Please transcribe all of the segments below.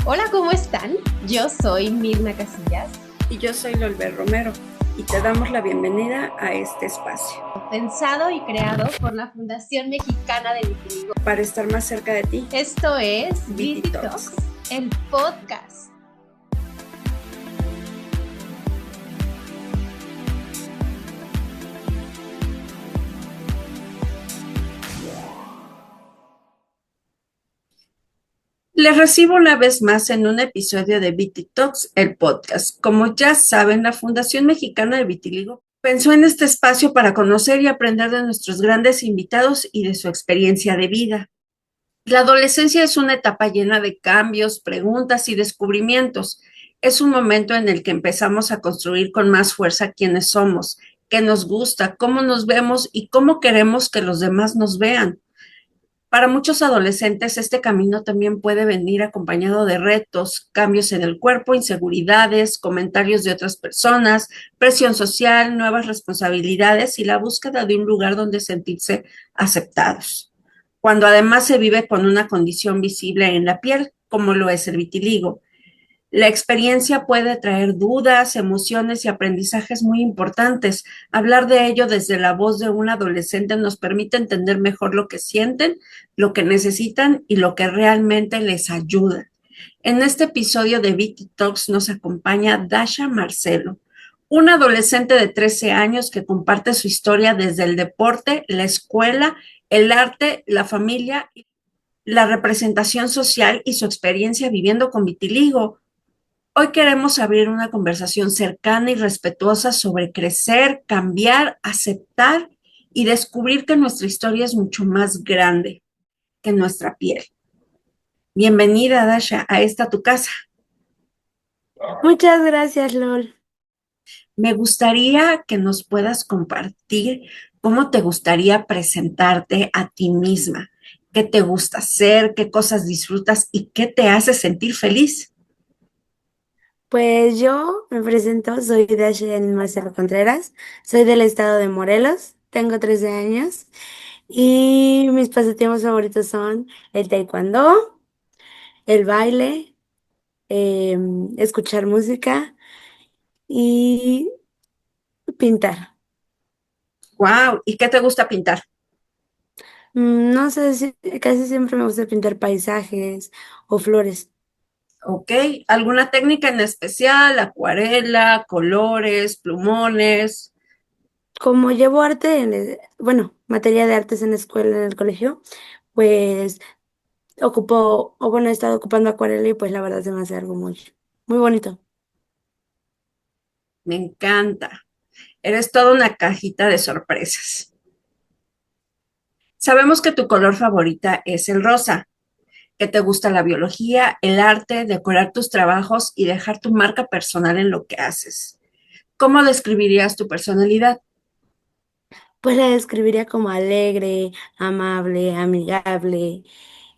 Hola, ¿cómo están? Yo soy Mirna Casillas, Y yo soy Lolber Romero y te damos la bienvenida a este espacio pensado y creado por la Fundación Mexicana de Vitiligo. para estar más cerca de ti. Esto es Viti Viti Talks. Talks, el podcast. Les recibo una vez más en un episodio de Viti Talks, el podcast. Como ya saben, la Fundación Mexicana de Vitiligo pensó en este espacio para conocer y aprender de nuestros grandes invitados y de su experiencia de vida. La adolescencia es una etapa llena de cambios, preguntas y descubrimientos. Es un momento en el que empezamos a construir con más fuerza quiénes somos, qué nos gusta, cómo nos vemos y cómo queremos que los demás nos vean. Para muchos adolescentes, este camino también puede venir acompañado de retos, cambios en el cuerpo, inseguridades, comentarios de otras personas, presión social, nuevas responsabilidades y la búsqueda de un lugar donde sentirse aceptados. Cuando además se vive con una condición visible en la piel, como lo es el vitiligo. La experiencia puede traer dudas, emociones y aprendizajes muy importantes. Hablar de ello desde la voz de un adolescente nos permite entender mejor lo que sienten, lo que necesitan y lo que realmente les ayuda. En este episodio de Vicky Talks nos acompaña Dasha Marcelo, una adolescente de 13 años que comparte su historia desde el deporte, la escuela, el arte, la familia, la representación social y su experiencia viviendo con vitiligo. Hoy queremos abrir una conversación cercana y respetuosa sobre crecer, cambiar, aceptar y descubrir que nuestra historia es mucho más grande que nuestra piel. Bienvenida, Dasha, a esta tu casa. Muchas gracias, Lol. Me gustaría que nos puedas compartir cómo te gustaría presentarte a ti misma, qué te gusta hacer, qué cosas disfrutas y qué te hace sentir feliz. Pues yo me presento, soy Dashen Marcelo Contreras, soy del estado de Morelos, tengo 13 años y mis pasatiempos favoritos son el taekwondo, el baile, escuchar música y pintar. Wow, ¿y qué te gusta pintar? No sé si casi siempre me gusta pintar paisajes o flores. ¿Ok? ¿Alguna técnica en especial? Acuarela, colores, plumones. Como llevo arte bueno, materia de artes en la escuela, en el colegio, pues ocupo, o bueno, he estado ocupando acuarela y pues la verdad se me hace algo muy bonito. Me encanta. Eres toda una cajita de sorpresas. Sabemos que tu color favorita es el rosa, que te gusta la biología, el arte, decorar tus trabajos y dejar tu marca personal en lo que haces. ¿Cómo describirías tu personalidad? Pues la describiría como alegre, amable, amigable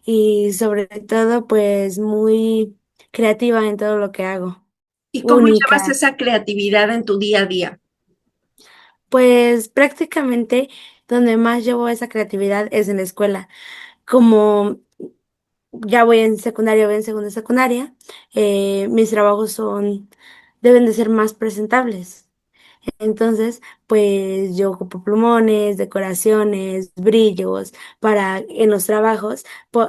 y sobre todo pues muy creativa en todo lo que hago. ¿Y cómo llevas Única. esa creatividad en tu día a día? Pues prácticamente donde más llevo esa creatividad es en la escuela. Como ya voy en secundaria, voy en segunda secundaria, mis trabajos deben de ser más presentables. Entonces, pues yo ocupo plumones, decoraciones, brillos para en los trabajos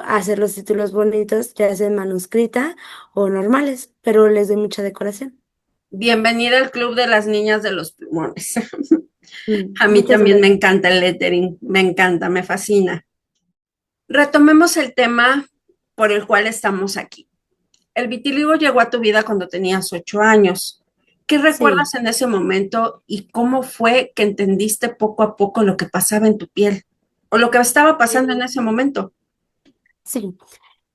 hacer los títulos bonitos, ya sea en manuscrita o normales, pero les doy mucha decoración. Bienvenida al Club de las Niñas de los Plumones. A mí Muchas también me gracias. encanta el lettering, me encanta, me fascina. Retomemos el tema por el cual estamos aquí. El vitiligo llegó a tu vida cuando tenías 8 años. ¿Qué Sí, recuerdas en ese momento y cómo fue que entendiste poco a poco lo que pasaba en tu piel o lo que estaba pasando en eh, ese momento? sí.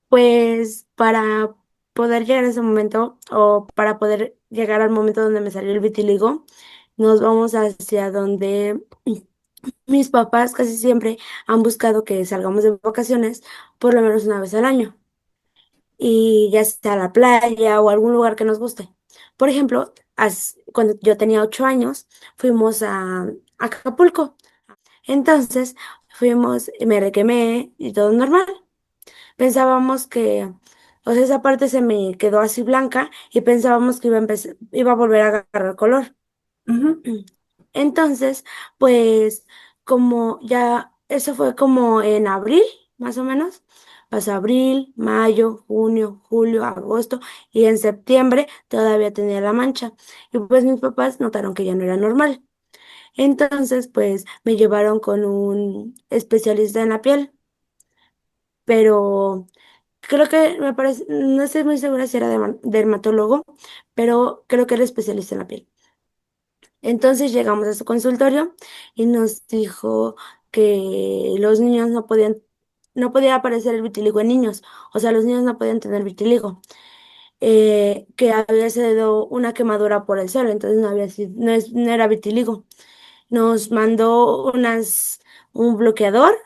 Pues para poder llegar a ese momento o para poder llegar al momento donde me salió el vitiligo, nos vamos hacia donde mis papás casi siempre han buscado que salgamos de vacaciones por lo menos una vez al año y ya sea a la playa o algún lugar que nos guste. Por ejemplo, cuando yo tenía 8 años, fuimos a Acapulco. Entonces, fuimos, me requemé y todo normal. Pensábamos que O sea, esa parte se me quedó así blanca y pensábamos que iba a volver a agarrar color. Ujú. Entonces, pues como ya, eso fue como en abril, más o menos. Pasó abril, mayo, junio, julio, agosto y en septiembre todavía tenía la mancha. Y pues mis papás notaron que ya no era normal. Entonces, pues me llevaron con un especialista en la piel, pero creo que me parece, no estoy muy segura si era dermatólogo, pero creo que era especialista en la piel. Entonces llegamos a su consultorio y nos dijo que los niños no podía aparecer el vitiligo en niños, o sea, los niños no podían tener vitiligo, que había sido una quemadura por el sol, entonces no había sido, no era vitiligo. Nos mandó un bloqueador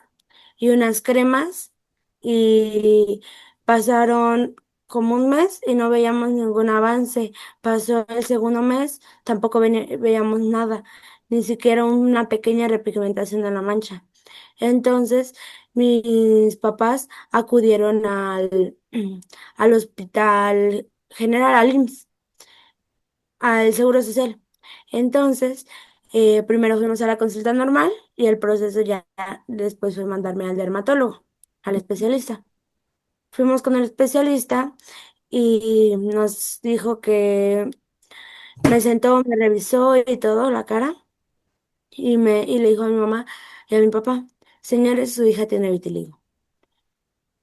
y unas cremas y pasaron como un mes y no veíamos ningún avance. Pasó el segundo mes, tampoco veíamos nada, ni siquiera una pequeña repigmentación de la mancha. Entonces, mis papás acudieron al hospital general, al IMSS, al Seguro Social. Entonces, primero fuimos a la consulta normal y el proceso ya después fue mandarme al dermatólogo, al especialista. Fuimos con el especialista y nos dijo que me sentó, me revisó y todo la cara y le dijo a mi mamá y a mi papá, señores, su hija tiene vitiligo.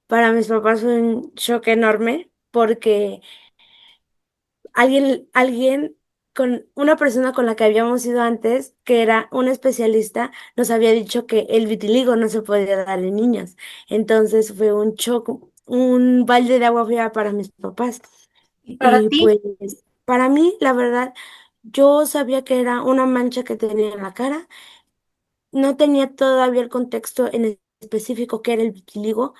Para mis papás fue un shock enorme porque alguien con una persona con la que habíamos ido antes, que era un especialista, nos había dicho que el vitiligo no se podía dar en niños. Entonces fue un shock, un balde de agua fría para mis papás. ¿Y para Y ti? pues para mí, la verdad, yo sabía que era una mancha que tenía en la cara, no tenía todavía el contexto en específico que era el vitiligo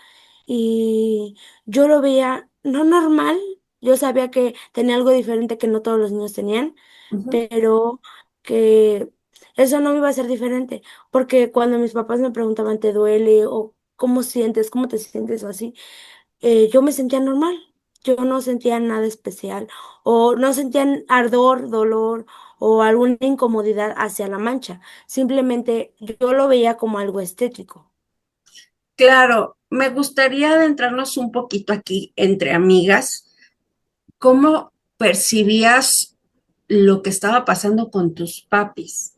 y yo lo veía no normal, yo sabía que tenía algo diferente que no todos los niños tenían, Ujú. pero que eso no me iba a ser diferente, porque cuando mis papás me preguntaban, ¿te duele? O ¿cómo sientes? ¿Cómo te sientes? O así, yo me sentía normal. Yo no sentía nada especial o no sentía ardor, dolor o alguna incomodidad hacia la mancha. Simplemente yo lo veía como algo estético. Claro, me gustaría adentrarnos un poquito aquí entre amigas. ¿Cómo percibías lo que estaba pasando con tus papis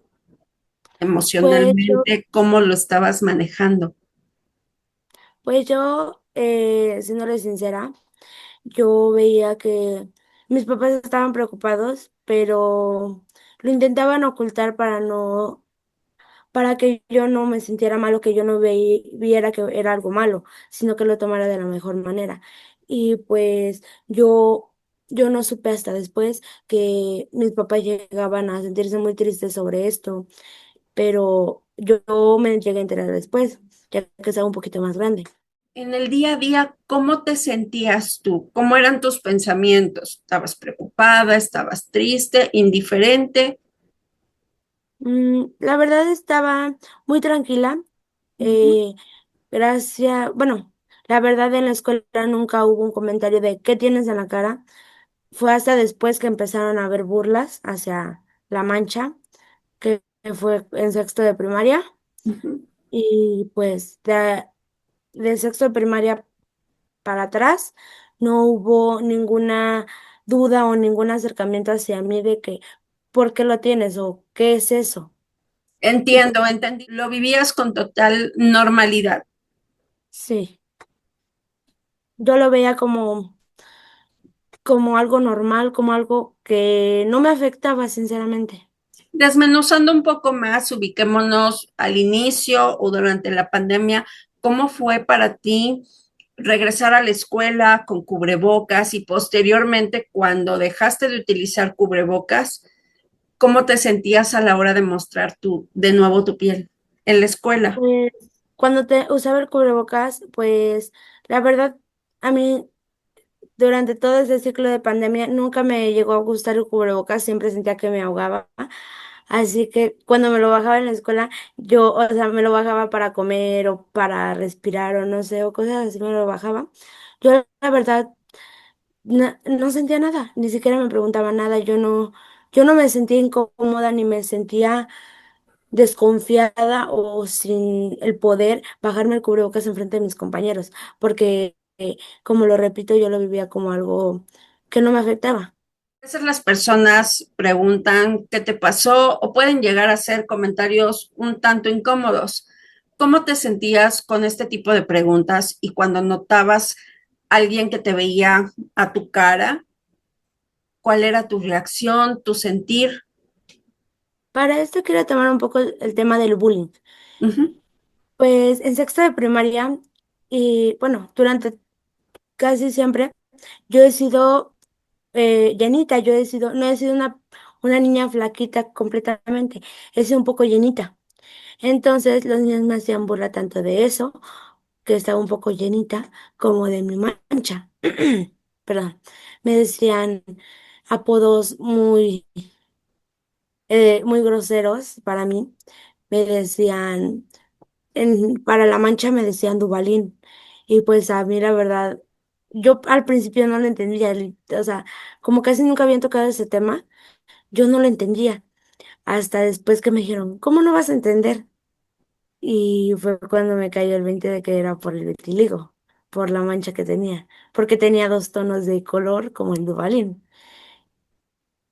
Pues yo, emocionalmente? ¿Cómo lo estabas manejando? siéndole sincera, yo veía que mis papás estaban preocupados, pero lo intentaban ocultar para que yo no me sintiera mal o que yo no viera que era algo malo, sino que lo tomara de la mejor manera. Y pues yo no supe hasta después que mis papás llegaban a sentirse muy tristes sobre esto, pero yo me llegué a enterar después, ya que estaba un poquito más grande. En el día a día, ¿cómo te sentías tú? ¿Cómo eran tus pensamientos? ¿Estabas preocupada? ¿Estabas triste? ¿Indiferente? La verdad estaba muy tranquila. Ujú, eh, bueno, la verdad en la escuela nunca hubo un comentario de ¿qué tienes en la cara? Fue hasta después que empezaron a haber burlas hacia La Mancha, que fue en sexto de primaria. ujú. Y pues de sexto de primaria para atrás no hubo ninguna duda o ningún acercamiento hacia mí de que ¿por qué lo tienes? O ¿qué es eso? Y pues Entiendo, entendí. Lo vivías con total normalidad. sí, yo lo veía como algo normal, como algo que no me afectaba, sinceramente. Desmenuzando un poco más, ubiquémonos al inicio o durante la pandemia. ¿Cómo fue para ti regresar a la escuela con cubrebocas y posteriormente cuando dejaste de utilizar cubrebocas? ¿Cómo te sentías a la hora de mostrar de nuevo tu piel en la escuela? Pues cuando te usaba el cubrebocas, pues la verdad, a mí durante todo ese ciclo de pandemia nunca me llegó a gustar el cubrebocas, siempre sentía que me ahogaba. Así que cuando me lo bajaba en la escuela, yo, o sea, me lo bajaba para comer o para respirar o no sé, o cosas así me lo bajaba. Yo, la verdad, no sentía nada, ni siquiera me preguntaba nada, yo no me sentía incómoda ni me sentía desconfiada o sin el poder bajarme el cubrebocas enfrente de mis compañeros, porque, como lo repito, yo lo vivía como algo que no me afectaba. A veces las personas preguntan qué te pasó o pueden llegar a hacer comentarios un tanto incómodos. ¿Cómo te sentías con este tipo de preguntas y cuando notabas a alguien que te veía a tu cara? ¿Cuál era tu reacción, tu sentir? Para esto quiero tomar un poco el tema del bullying. Ujú. Pues en sexto de primaria y bueno, durante casi siempre yo he sido llenita, no he sido una niña flaquita completamente, he sido un poco llenita. Entonces los niños me hacían burla tanto de eso, que estaba un poco llenita, como de mi mancha. Perdón. Me decían apodos muy groseros para mí. Me decían, para la mancha me decían Dubalín. Y pues a mí la verdad, yo al principio no lo entendía. O sea, como casi nunca habían tocado ese tema, yo no lo entendía. Hasta después que me dijeron, ¿cómo no vas a entender? Y fue cuando me cayó el 20 de que era por el vitiligo, por la mancha que tenía, porque tenía dos tonos de color como el Duvalín.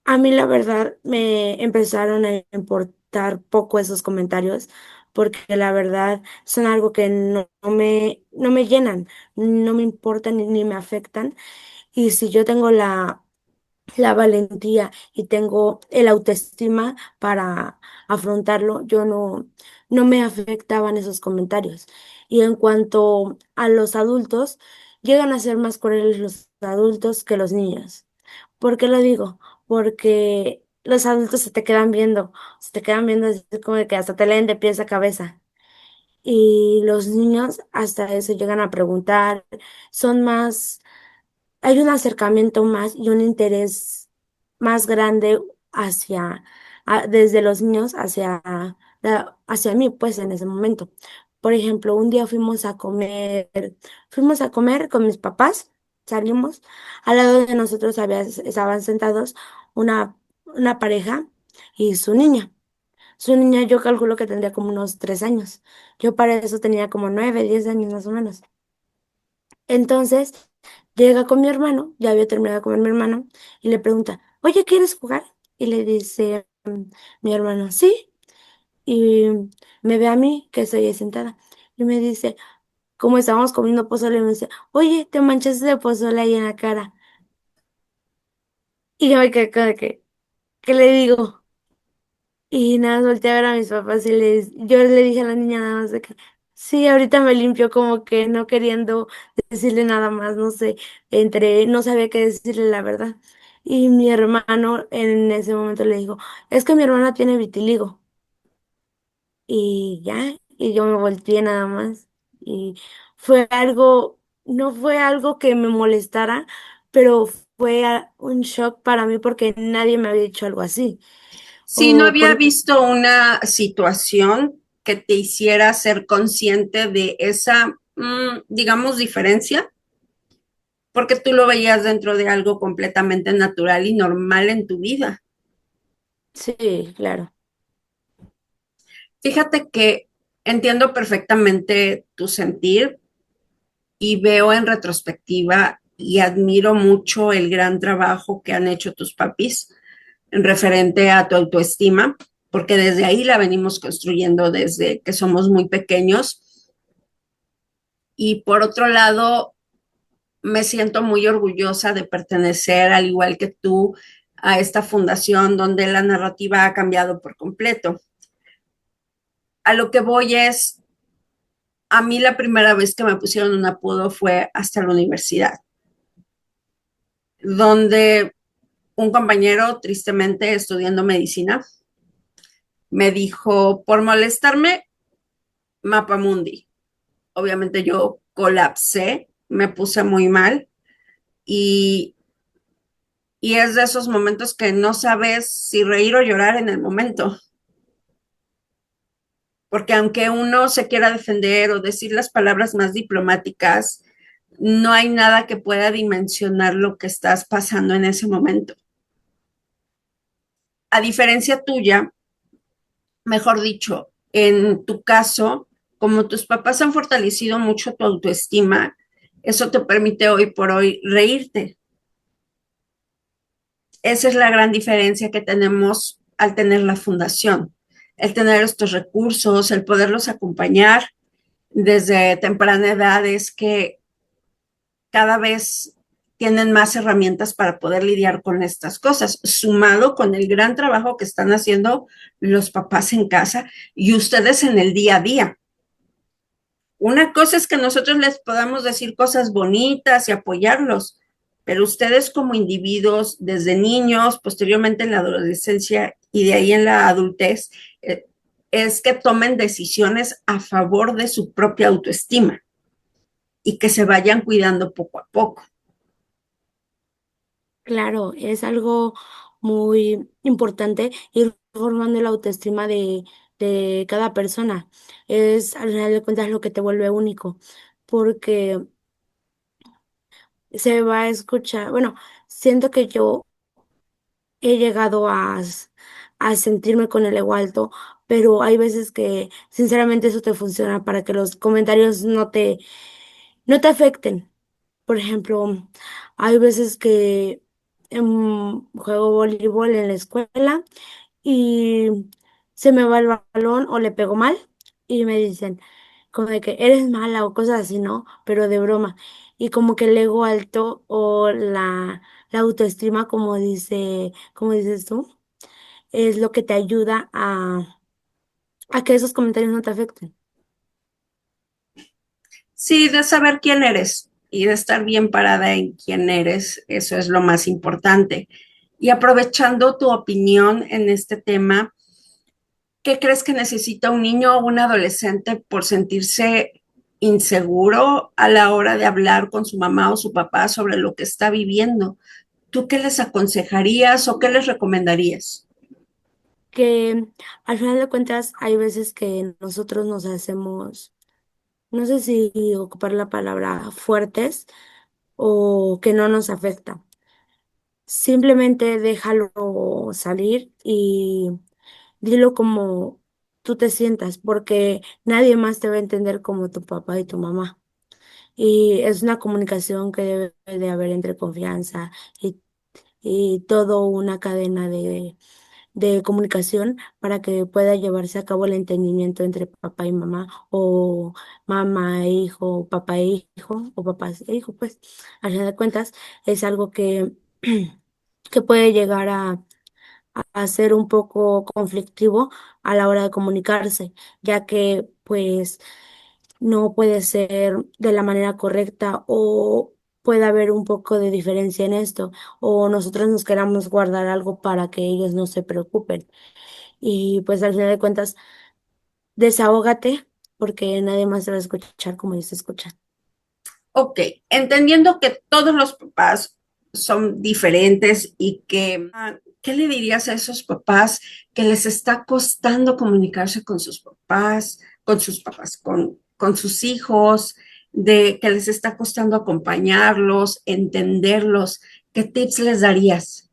A mí la verdad me empezaron a importar poco esos comentarios, porque la verdad son algo que no me llenan, no me importan ni me afectan. Y si yo tengo la valentía y tengo el autoestima para afrontarlo, no me afectaban esos comentarios. Y en cuanto a los adultos, llegan a ser más crueles los adultos que los niños. ¿Por qué lo digo? Porque los adultos se te quedan viendo así como de que hasta te leen de pies a cabeza. Y los niños hasta eso llegan a preguntar, son más, hay un acercamiento más y un interés más grande desde los niños hacia mí, pues en ese momento. Por ejemplo, un día fuimos a comer con mis papás, salimos, al lado de nosotros estaban sentados una pareja y su niña. Su niña yo calculo que tendría como unos 3 años. Yo para eso tenía como 9, 10 años más o menos. Entonces llega con mi hermano, ya había terminado de comer mi hermano, y le pregunta, oye, ¿quieres jugar? Y le dice mi hermano, sí. Y me ve a mí, que estoy ahí sentada, y me dice, como estábamos comiendo pozole, me dice, oye, te manchaste de pozole ahí en la cara. Y yo me quedé como de que, ¿qué le digo? Y nada, más volteé a ver a mis papás y yo le dije a la niña nada más de que sí, ahorita me limpio como que no queriendo decirle nada más, no sé, no sabía qué decirle la verdad. Y mi hermano en ese momento le dijo, es que mi hermana tiene vitiligo. Y ya, y yo me volteé nada más. Y no fue algo que me molestara, pero fue un shock para mí porque nadie me había dicho algo así. Sí, no O había por visto una situación que te hiciera ser consciente de esa, digamos, diferencia, porque tú lo veías dentro de algo completamente natural y normal en tu vida. Sí, claro. Fíjate que entiendo perfectamente tu sentir y veo en retrospectiva y admiro mucho el gran trabajo que han hecho tus papis en referente a tu autoestima, porque desde ahí la venimos construyendo desde que somos muy pequeños. Y por otro lado, me siento muy orgullosa de pertenecer, al igual que tú, a esta fundación donde la narrativa ha cambiado por completo. A lo que voy es, a mí la primera vez que me pusieron un apodo fue hasta la universidad, donde un compañero, tristemente estudiando medicina, me dijo, por molestarme, Mapamundi. Obviamente yo colapsé, me puse muy mal y, y es de esos momentos que no sabes si reír o llorar en el momento, porque aunque uno se quiera defender o decir las palabras más diplomáticas, no hay nada que pueda dimensionar lo que estás pasando en ese momento. A diferencia tuya, mejor dicho, en tu caso, como tus papás han fortalecido mucho tu autoestima, eso te permite hoy por hoy reírte. Esa es la gran diferencia que tenemos al tener la fundación, el tener estos recursos, el poderlos acompañar desde temprana edad es que cada vez tienen más herramientas para poder lidiar con estas cosas, sumado con el gran trabajo que están haciendo los papás en casa y ustedes en el día a día. Una cosa es que nosotros les podamos decir cosas bonitas y apoyarlos, pero ustedes como individuos, desde niños, posteriormente en la adolescencia y de ahí en la adultez, es que tomen decisiones a favor de su propia autoestima y que se vayan cuidando poco a poco. Claro, es algo muy importante ir formando la autoestima de cada persona. Es al final de cuentas lo que te vuelve único, porque se va a escuchar, bueno, siento que yo he llegado a sentirme con el ego alto, pero hay veces que sinceramente eso te funciona para que los comentarios no te afecten. Por ejemplo, hay veces que juego voleibol en la escuela y se me va el balón o le pego mal y me dicen como de que eres mala o cosas así, ¿no? Pero de broma. Y como que el ego alto o la autoestima, como dices tú, es lo que te ayuda a que esos comentarios no te afecten. Sí, de saber quién eres y de estar bien parada en quién eres, eso es lo más importante. Y aprovechando tu opinión en este tema, ¿qué crees que necesita un niño o un adolescente por sentirse inseguro a la hora de hablar con su mamá o su papá sobre lo que está viviendo? ¿Tú qué les aconsejarías o qué les recomendarías? Que al final de cuentas hay veces que nosotros nos hacemos, no sé si ocupar la palabra fuertes o que no nos afecta. Simplemente déjalo salir y dilo como tú te sientas, porque nadie más te va a entender como tu papá y tu mamá. Y es una comunicación que debe de haber entre confianza y todo una cadena de comunicación para que pueda llevarse a cabo el entendimiento entre papá y mamá, o mamá e hijo, papá e hijo, o papá e hijo, pues, al final de cuentas, es algo que puede llegar a ser un poco conflictivo a la hora de comunicarse, ya que, pues, no puede ser de la manera correcta o puede haber un poco de diferencia en esto, o nosotros nos queramos guardar algo para que ellos no se preocupen. Y pues al final de cuentas, desahógate porque nadie más te va a escuchar como ellos te escuchan. Ok, entendiendo que todos los papás son diferentes y que, ¿qué le dirías a esos papás que les está costando comunicarse con sus hijos, de que les está costando acompañarlos, entenderlos? ¿Qué tips les darías?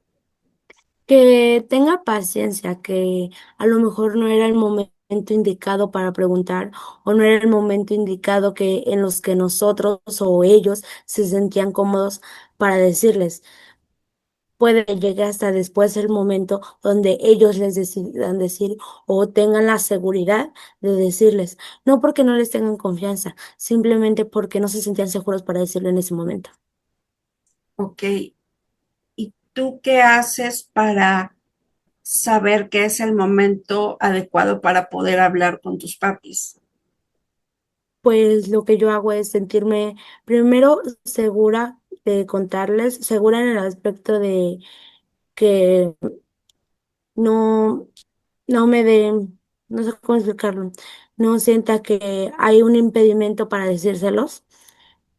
Que tenga paciencia, que a lo mejor no era el momento indicado para preguntar o no era el momento indicado que en los que nosotros o ellos se sentían cómodos para decirles. Puede llegar hasta después el momento donde ellos les decidan decir o tengan la seguridad de decirles, no porque no les tengan confianza, simplemente porque no se sentían seguros para decirlo en ese momento. Ok, ¿y tú qué haces para saber que es el momento adecuado para poder hablar con tus papis? Pues lo que yo hago es sentirme primero segura de contarles, segura en el aspecto de que no, no me den, no sé cómo explicarlo, no sienta que hay un impedimento para decírselos.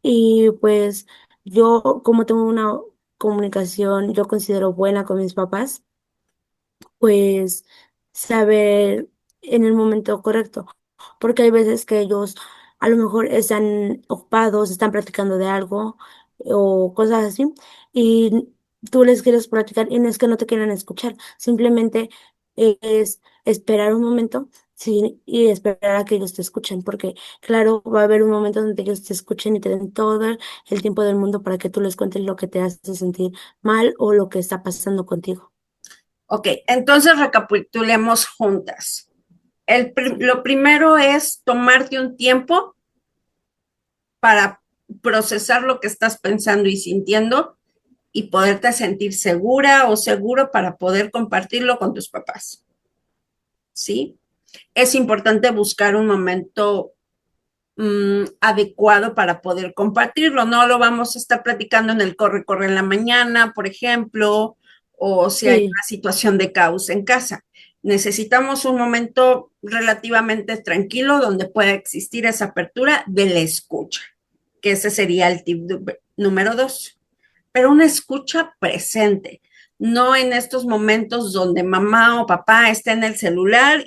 Y pues yo, como tengo una comunicación, yo considero buena con mis papás, pues saber en el momento correcto, porque hay veces que ellos a lo mejor están ocupados, están platicando de algo o cosas así, y tú les quieres platicar y no es que no te quieran escuchar, simplemente es esperar un momento. Sí, y esperar a que ellos te escuchen, porque claro, va a haber un momento donde ellos te escuchen y te den todo el tiempo del mundo para que tú les cuentes lo que te hace sentir mal o lo que está pasando contigo. Ok, entonces recapitulemos juntas. Sí, Lo primero es tomarte un tiempo para procesar lo que estás pensando y sintiendo y poderte sentir segura o seguro para poder compartirlo con tus papás. ¿Sí? Es importante buscar un momento adecuado para poder compartirlo. No lo vamos a estar platicando en el corre-corre en la mañana, por ejemplo, o si hay sí, una situación de caos en casa. Necesitamos un momento relativamente tranquilo donde pueda existir esa apertura de la escucha, que ese sería el tip número 2. Pero una escucha presente, no en estos momentos donde mamá o papá está en el celular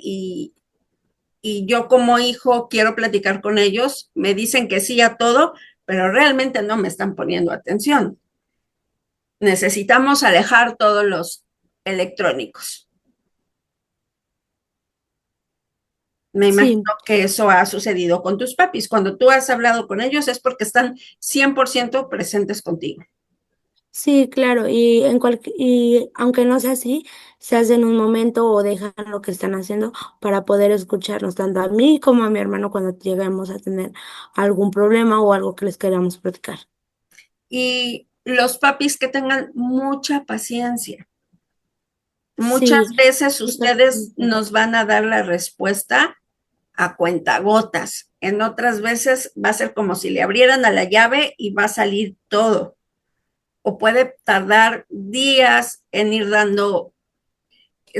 y yo como hijo quiero platicar con ellos, me dicen que sí a todo, pero realmente no me están poniendo atención. Necesitamos alejar todos los electrónicos. Me imagino sí. que eso ha sucedido con tus papis. Cuando tú has hablado con ellos es porque están 100% presentes contigo. Sí, claro, y aunque no sea así, se hacen un momento o dejan lo que están haciendo para poder escucharnos tanto a mí como a mi hermano cuando lleguemos a tener algún problema o algo que les queramos platicar. Y los papis que tengan mucha paciencia. Muchas Sí, veces ustedes totalmente. nos van a dar la respuesta a cuentagotas. En otras veces va a ser como si le abrieran a la llave y va a salir todo. O puede tardar días en ir dando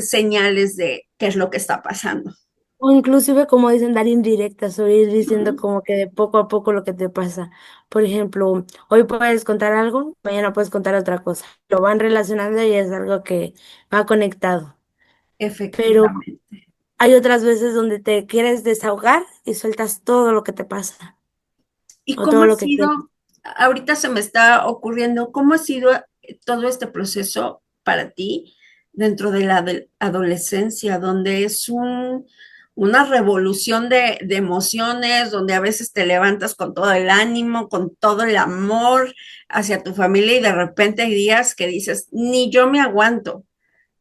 señales de qué es lo que está pasando. O inclusive, como dicen, dar indirectas o ir diciendo Ujú. como que de poco a poco lo que te pasa. Por ejemplo, hoy puedes contar algo, mañana puedes contar otra cosa. Lo van relacionando y es algo que va conectado. Pero Efectivamente. hay otras veces donde te quieres desahogar y sueltas todo lo que te pasa ¿Y o cómo todo ha lo que sientes. sido? Ahorita se me está ocurriendo, ¿cómo ha sido todo este proceso para ti dentro de la adolescencia, donde es una revolución de emociones, donde a veces te levantas con todo el ánimo, con todo el amor hacia tu familia y de repente hay días que dices, ni yo me aguanto.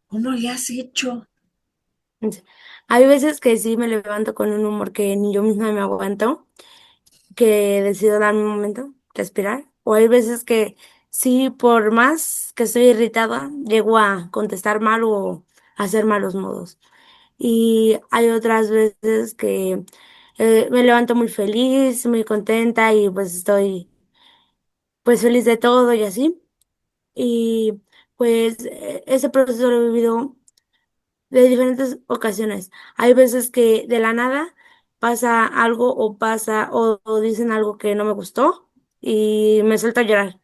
¿Cómo le has hecho? Hay veces que sí me levanto con un humor que ni yo misma me aguanto, que decido darme un momento, respirar. O hay veces que sí, por más que estoy irritada, llego a contestar mal o a hacer malos modos. Y hay otras veces que me levanto muy feliz, muy contenta y pues estoy pues feliz de todo y así. Y pues ese proceso lo he vivido de diferentes ocasiones. Hay veces que de la nada pasa algo o dicen algo que no me gustó y me suelto a llorar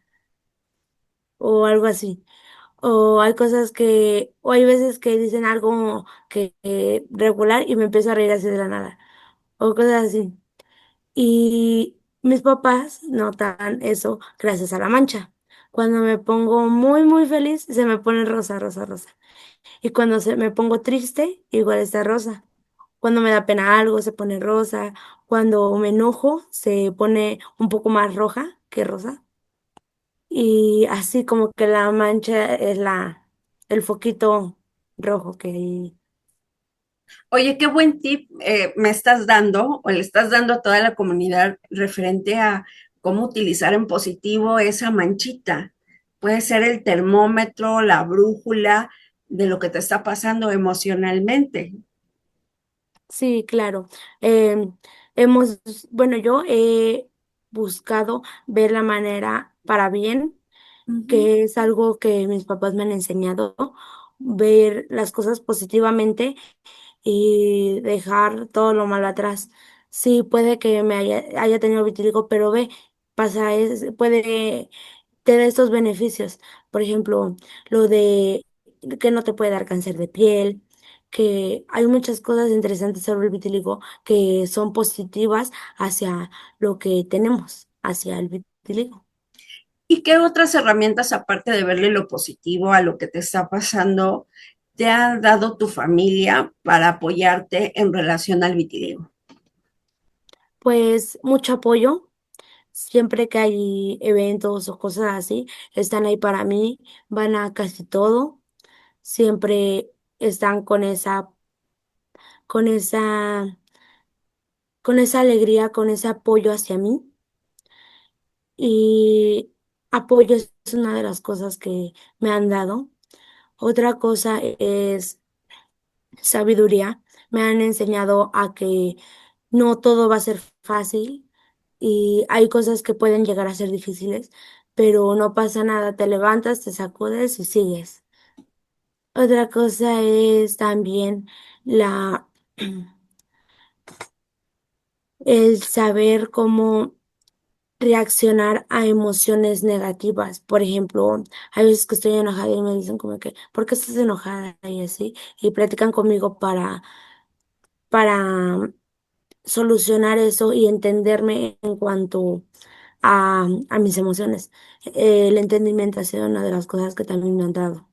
o algo así. O hay veces que dicen algo que regular y me empiezo a reír así de la nada o cosas así. Y mis papás notan eso gracias a la mancha. Cuando me pongo muy, muy feliz, se me pone rosa, rosa, rosa. Y cuando me pongo triste, igual está rosa. Cuando me da pena algo, se pone rosa. Cuando me enojo, se pone un poco más roja que rosa. Y así como que la mancha es el foquito rojo que hay. Oye, qué buen tip me estás dando o le estás dando a toda la comunidad referente a cómo utilizar en positivo esa manchita. Puede ser el termómetro, la brújula de lo que te está pasando emocionalmente. Sí, claro. Em, hemos, bueno, yo he buscado ver la manera para bien, Ujú. que es algo que mis papás me han enseñado, ver las cosas positivamente y dejar todo lo malo atrás. Sí, puede que haya tenido vitiligo, pero ve, puede tener estos beneficios. Por ejemplo, lo de que no te puede dar cáncer de piel, que hay muchas cosas interesantes sobre el vitiligo que son positivas hacia lo que tenemos, hacia el vitiligo. ¿Y qué otras herramientas, aparte de verle lo positivo a lo que te está pasando, te ha dado tu familia para apoyarte en relación al vitiligo? Pues mucho apoyo. Siempre que hay eventos o cosas así, están ahí para mí, van a casi todo, siempre están con esa, con esa alegría, con ese apoyo hacia mí. Y apoyo es una de las cosas que me han dado. Otra cosa es sabiduría. Me han enseñado a que no todo va a ser fácil y hay cosas que pueden llegar a ser difíciles, pero no pasa nada, te levantas, te sacudes y sigues. Otra cosa es también la el saber cómo reaccionar a emociones negativas. Por ejemplo, hay veces que estoy enojada y me dicen como que, ¿por qué estás enojada? Y así, y platican conmigo para solucionar eso y entenderme en cuanto a mis emociones. El entendimiento ha sido una de las cosas que también me han dado.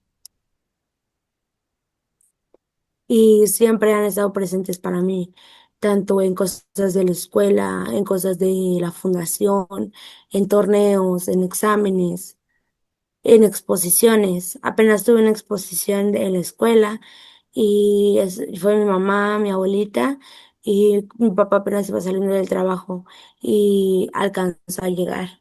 Y siempre han estado presentes para mí, tanto en cosas de la escuela, en cosas de la fundación, en torneos, en exámenes, en exposiciones. Apenas tuve una exposición en la escuela y fue mi mamá, mi abuelita y mi papá apenas iba saliendo del trabajo y alcanzó a llegar.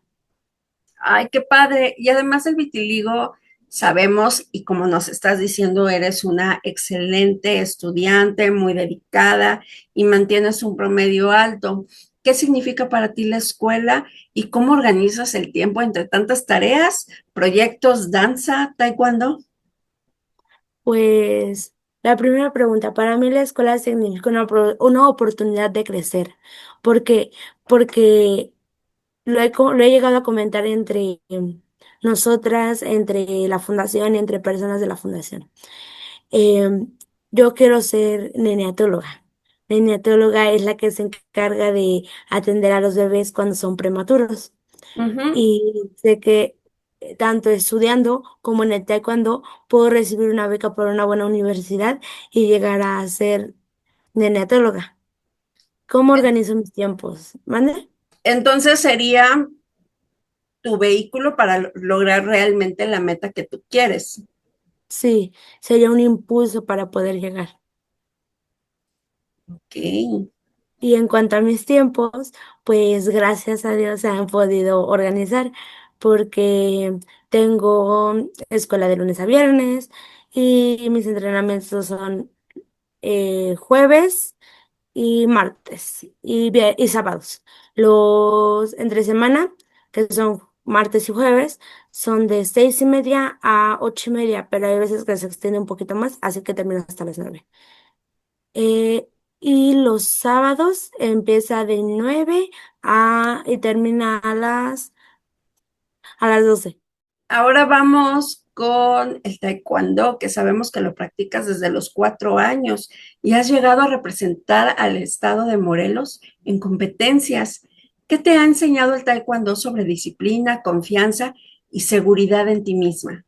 Ay, qué padre. Y además el vitiligo, sabemos, y como nos estás diciendo, eres una excelente estudiante, muy dedicada y mantienes un promedio alto. ¿Qué significa para ti la escuela y cómo organizas el tiempo entre tantas tareas, proyectos, danza, taekwondo? Pues la primera pregunta, para mí la escuela significa una oportunidad de crecer. ¿Por qué? Porque lo he llegado a comentar entre nosotras, entre la fundación, entre personas de la fundación. Em, yo quiero ser neonatóloga. Neonatóloga es la que se encarga de atender a los bebés cuando son prematuros. Ujú. Y sé que tanto estudiando como en el taekwondo puedo recibir una beca por una buena universidad y llegar a ser neonatóloga. ¿Cómo organizo mis tiempos? ¿Mande? Entonces sería tu vehículo para lograr realmente la meta que tú quieres. Sí, sería un impulso para poder llegar. Ok. Y en cuanto a mis tiempos, pues gracias a Dios se han podido organizar porque tengo escuela de lunes a viernes y mis entrenamientos son jueves y martes y sábados. Los entre semana, que son martes y jueves, son de 6:30 a 8:30, pero hay veces que se extiende un poquito más, así que termino hasta las 9. Eh, y los sábados empieza de 9 y termina a las 12. Ahora vamos con el taekwondo, que sabemos que lo practicas desde los 4 años y has llegado a representar al estado de Morelos en competencias. ¿Qué te ha enseñado el taekwondo sobre disciplina, confianza y seguridad en ti misma?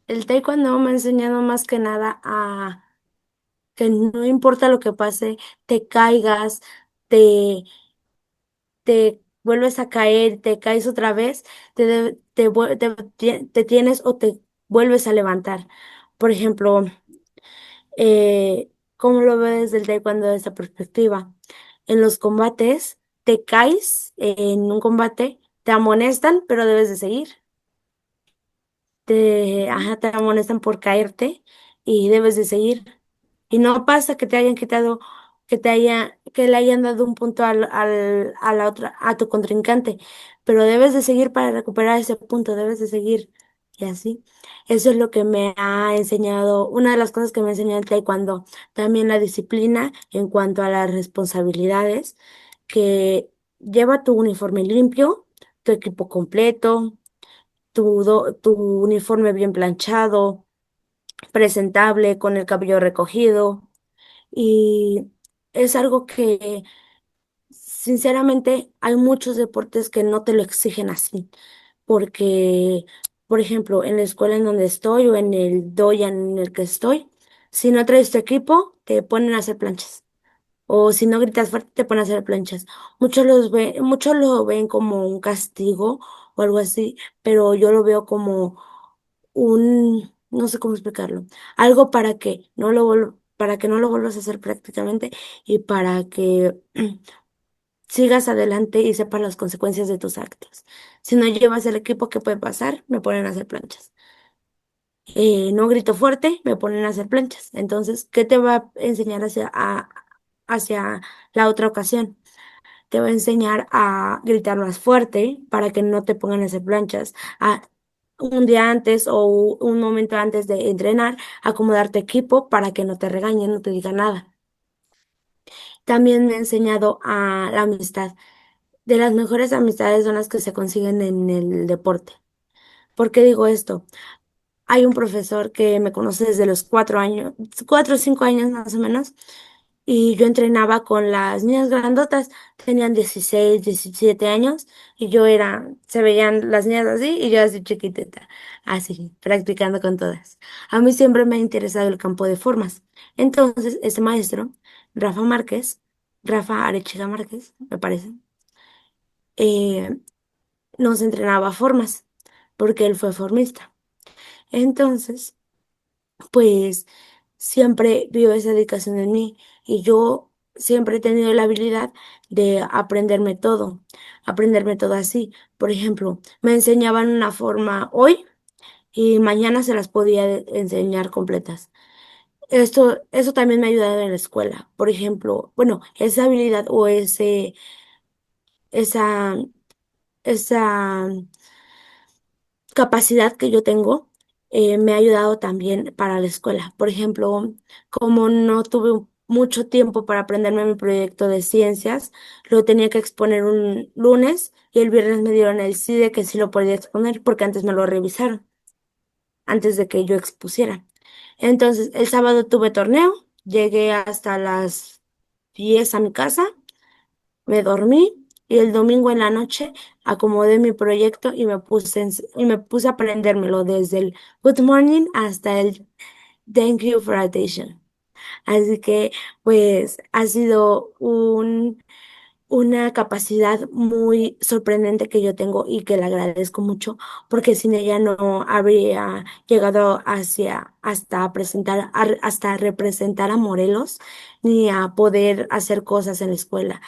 El taekwondo me ha enseñado más que nada a que no importa lo que pase, te caigas, te te vuelves a caer, te caes otra vez, te tienes o te vuelves a levantar. Por ejemplo, ¿cómo lo ves desde el taekwondo de esa perspectiva? En los combates, te caes en un combate, te amonestan, pero debes de seguir. Te amonestan por caerte y debes de seguir. Y no pasa que te hayan quitado, que le hayan dado un punto a la otra, a tu contrincante, pero debes de seguir para recuperar ese punto, debes de seguir. Y así. Eso es lo que me ha enseñado, una de las cosas que me enseñó el taekwondo. También la disciplina en cuanto a las responsabilidades, que lleva tu uniforme limpio, tu equipo completo, tu uniforme bien planchado, presentable, con el cabello recogido. Y es algo que, sinceramente, hay muchos deportes que no te lo exigen así, porque, por ejemplo, en la escuela en donde estoy o en el doya en el que estoy, si no traes tu equipo, te ponen a hacer planchas. O si no gritas fuerte, te ponen a hacer planchas. Muchos lo ven como un castigo o algo así, pero yo lo veo como no sé cómo explicarlo, algo para que no lo vuelvas a hacer prácticamente y para que sigas adelante y sepas las consecuencias de tus actos. Si no llevas el equipo, ¿qué puede pasar? Me ponen a hacer planchas. No grito fuerte, me ponen a hacer planchas. Entonces, ¿qué te va a enseñar hacia la otra ocasión? Te va a enseñar a gritar más fuerte para que no te pongan a hacer planchas. Un día antes o un momento antes de entrenar, acomodarte equipo para que no te regañen, no te digan nada. También me ha enseñado a la amistad. De las mejores amistades son las que se consiguen en el deporte. ¿Por qué digo esto? Hay un profesor que me conoce desde los 4 años, 4 o 5 años más o menos, y yo entrenaba con las niñas grandotas, tenían 16 17 años, y se veían las niñas así, y yo así chiquitita, así, practicando con todas. A mí siempre me ha interesado el campo de formas. Entonces, ese maestro, Rafa Márquez, Rafa Arechiga Márquez, me parece, eh, nos entrenaba formas, porque él fue formista. Entonces, pues siempre vio esa dedicación en mí y yo siempre he tenido la habilidad de aprenderme todo así. Por ejemplo, me enseñaban una forma hoy y mañana se las podía enseñar completas. Eso también me ha ayudado en la escuela. Por ejemplo, bueno, esa habilidad o esa, esa capacidad que yo tengo me ha ayudado también para la escuela. Por ejemplo, como no tuve mucho tiempo para aprenderme mi proyecto de ciencias, lo tenía que exponer un lunes y el viernes me dieron el sí de que sí lo podía exponer porque antes me lo revisaron, antes de que yo expusiera. Entonces, el sábado tuve torneo, llegué hasta las 10 a mi casa, me dormí y el domingo en la noche acomodé mi proyecto y me puse a aprendérmelo desde el Good Morning hasta el Thank You for Attention. Así que pues ha sido una capacidad muy sorprendente que yo tengo y que le agradezco mucho porque sin ella no habría llegado hasta representar a Morelos ni a poder hacer cosas en la escuela,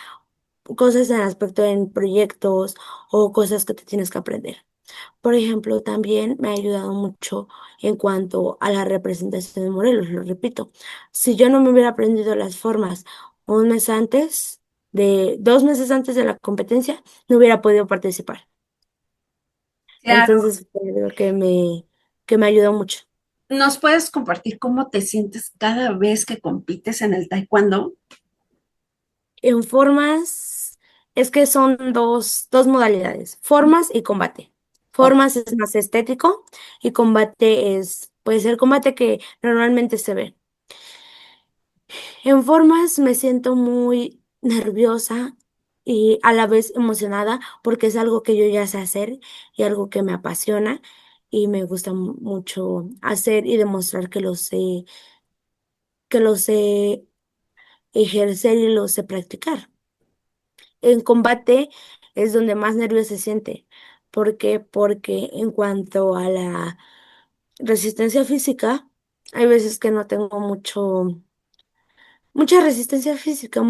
cosas en aspecto en proyectos o cosas que te tienes que aprender. Por ejemplo, también me ha ayudado mucho en cuanto a la representación de Morelos, lo repito. Si yo no me hubiera aprendido las formas un mes antes, 2 meses antes de la competencia, no hubiera podido participar. Claro. Entonces, creo que me ayudó mucho. ¿Nos puedes compartir cómo te sientes cada vez que compites en el taekwondo? En formas, es que son dos modalidades, formas y combate. Ok. Formas es más estético y combate puede ser combate que normalmente se ve. En formas me siento muy nerviosa y a la vez emocionada porque es algo que yo ya sé hacer y algo que me apasiona y me gusta mucho hacer y demostrar que lo sé ejercer y lo sé practicar. En combate es donde más nervio se siente. ¿Por qué? Porque en cuanto a la resistencia física, hay veces que no tengo mucha resistencia física,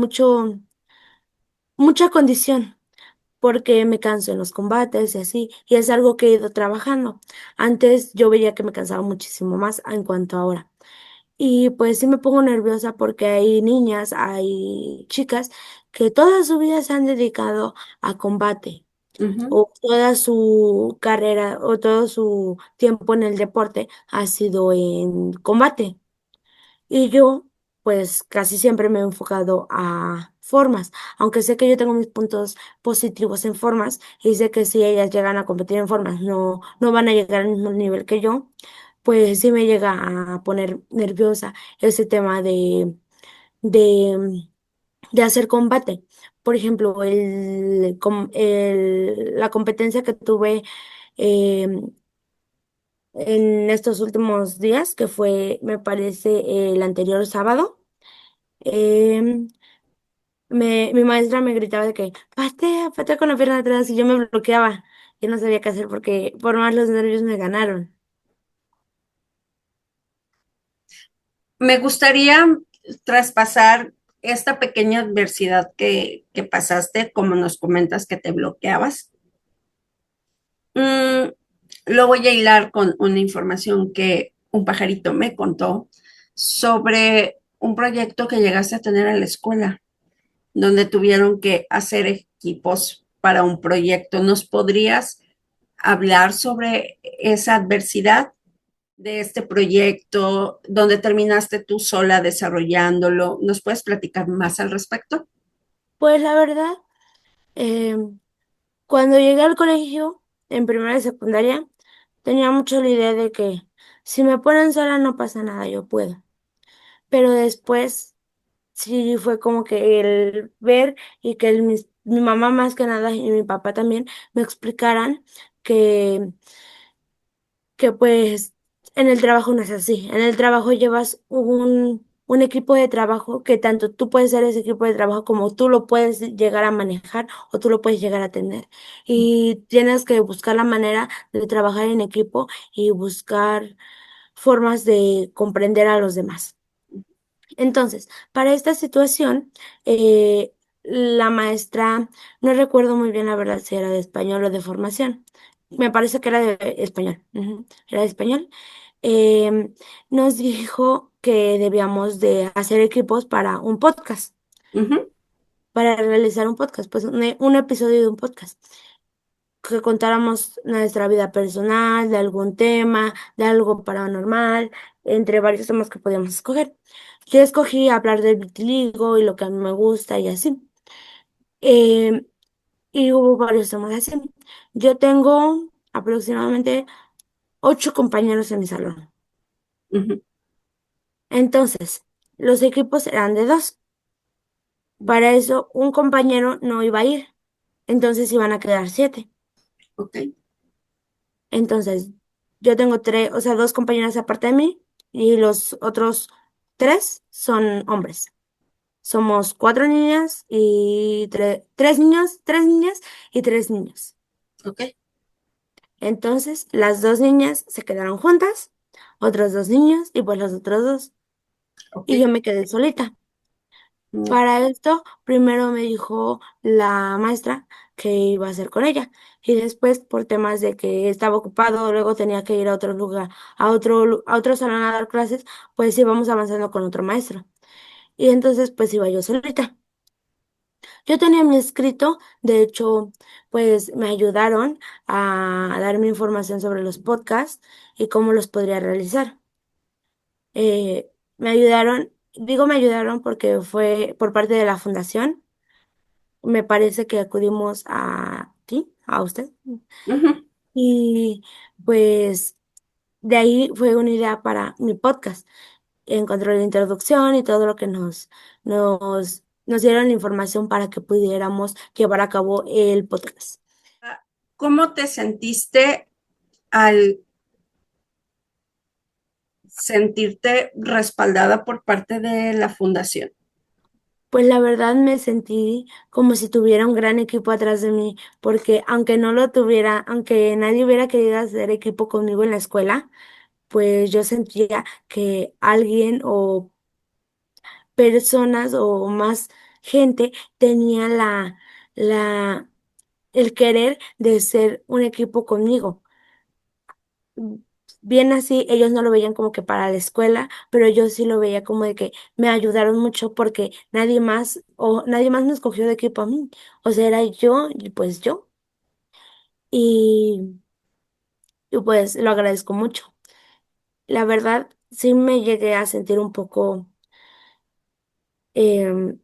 mucha condición, porque me canso en los combates y así, y es algo que he ido trabajando. Antes yo veía que me cansaba muchísimo más en cuanto a ahora. Y pues sí me pongo nerviosa porque hay niñas, hay chicas que toda su vida se han dedicado a combate Ujú. o toda su carrera o todo su tiempo en el deporte ha sido en combate. Y yo, pues casi siempre me he enfocado a formas, aunque sé que yo tengo mis puntos positivos en formas y sé que si ellas llegan a competir en formas no van a llegar al mismo nivel que yo, pues sí me llega a poner nerviosa ese tema de, de hacer combate. Por ejemplo, la competencia que tuve em, en estos últimos días, que fue, me parece, el anterior sábado. em, mi maestra me gritaba de que patea, patea con la pierna atrás y yo me bloqueaba. Yo no sabía qué hacer porque por más los nervios me ganaron. Me gustaría traspasar esta pequeña adversidad que pasaste, como nos comentas que te bloqueabas. Mm, lo voy a hilar con una información que un pajarito me contó sobre un proyecto que llegaste a tener en la escuela, donde tuvieron que hacer equipos para un proyecto. ¿Nos podrías hablar sobre esa adversidad de este proyecto, donde terminaste tú sola desarrollándolo? ¿Nos puedes platicar más al respecto? Pues la verdad, em, cuando llegué al colegio, en primera y secundaria, tenía mucho la idea de que si me ponen sola no pasa nada, yo puedo. Pero después sí fue como que el ver y que mi mamá más que nada y mi papá también me explicaran que que pues en el trabajo no es así. En el trabajo llevas un equipo de trabajo que tanto tú puedes ser ese equipo de trabajo como tú lo puedes llegar a manejar o tú lo puedes llegar a tener. Y tienes que buscar la manera de trabajar en equipo y buscar formas de comprender a los demás. Entonces, para esta situación, la maestra, no recuerdo muy bien la verdad si era de español o de formación. Me parece que era de español. Ujú, era de español. em, Nos dijo que debíamos de hacer equipos para un podcast, Ujú, para realizar un podcast, pues un episodio de un podcast que contáramos nuestra vida personal, de algún tema, de algo paranormal, entre varios temas que podíamos escoger. Yo escogí hablar del vitiligo y lo que a mí me gusta y así. Eh, y hubo varios temas así. Yo tengo aproximadamente 8 compañeros en mi salón. ujú. Entonces, los equipos eran de dos. Para eso, un compañero no iba a ir. Entonces iban a quedar 7. Ok, Entonces, yo tengo tres, o sea, 2 compañeras aparte de mí y los otros 3 son hombres. Somos 4 niñas y 3 niños, 3 niñas y 3 niños. ok, Entonces, las 2 niñas se quedaron juntas, otros 2 niños y pues los otros dos. ok. Y yo me quedé solita. Mm, Para esto, primero me dijo la maestra que iba a hacer con ella y después por temas de que estaba ocupado, luego tenía que ir a otro lugar, a otro salón a dar clases, pues íbamos avanzando con otro maestro. Y entonces pues iba yo solita. Yo tenía mi escrito, de hecho, pues me ayudaron a darme información sobre los podcasts y cómo los podría realizar. Me ayudaron, digo me ayudaron porque fue por parte de la fundación. Me parece que acudimos a ti, a usted. ujú. Y pues de ahí fue una idea para mi podcast. Encontró la introducción y todo lo que nos dieron la información para que pudiéramos llevar a cabo el podcast. ¿Cómo te sentiste al sentirte respaldada por parte de la fundación? Pues la verdad me sentí como si tuviera un gran equipo atrás de mí, porque aunque no lo tuviera, aunque nadie hubiera querido hacer equipo conmigo en la escuela, pues yo sentía que alguien o personas o más gente tenía la, el querer de ser un equipo conmigo. Bien así, ellos no lo veían como que para la escuela, pero yo sí lo veía como de que me ayudaron mucho porque nadie más me escogió de equipo a mí. O sea, era yo y pues yo. Y, y pues lo agradezco mucho. La verdad, sí me llegué a sentir un poco em,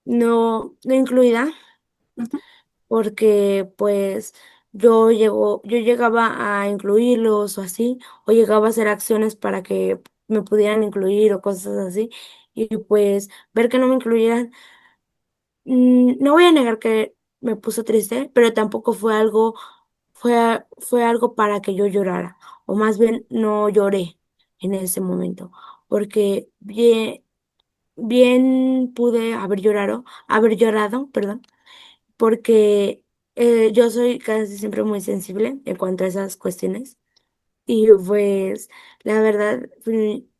no incluida Ujú, porque pues yo llegaba a incluirlos o así, o llegaba a hacer acciones para que me pudieran incluir o cosas así, y pues ver que no me incluyeran, no voy a negar que me puso triste, pero tampoco fue algo para que yo llorara, o más bien no lloré en ese momento, porque bien pude haber llorado, perdón, porque yo soy casi siempre muy sensible en cuanto a esas cuestiones. Y pues la verdad,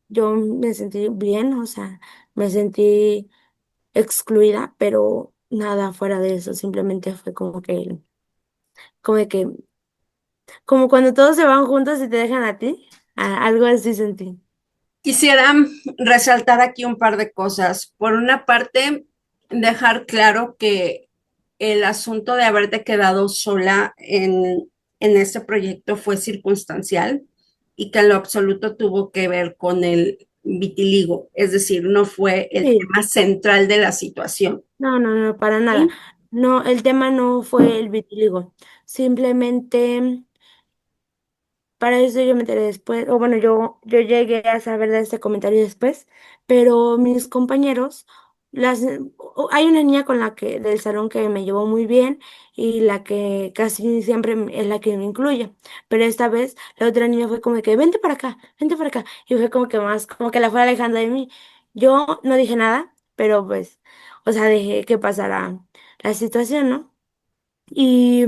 yo me sentí bien, o sea, me sentí excluida, pero nada fuera de eso, simplemente fue como que, como cuando todos se van juntos y te dejan a ti, algo así sentí. Quisiera resaltar aquí un par de cosas. Por una parte, dejar claro que el asunto de haberte quedado sola en este proyecto fue circunstancial y que en lo absoluto tuvo que ver con el vitiligo, es decir, no fue el Sí, tema central de la situación. no, no, no, para nada. ¿Sí? No, el tema no fue el vitiligo, simplemente. Para eso yo me enteré después, o bueno, yo llegué a saber de este comentario después, pero mis compañeros, hay una niña con la que, del salón que me llevó muy bien y la que casi siempre es la que me incluye, pero esta vez la otra niña fue como de que, vente para acá, y fue como que más, como que la fue alejando de mí. Yo no dije nada, pero pues, o sea, dejé que pasara la situación, ¿no? Y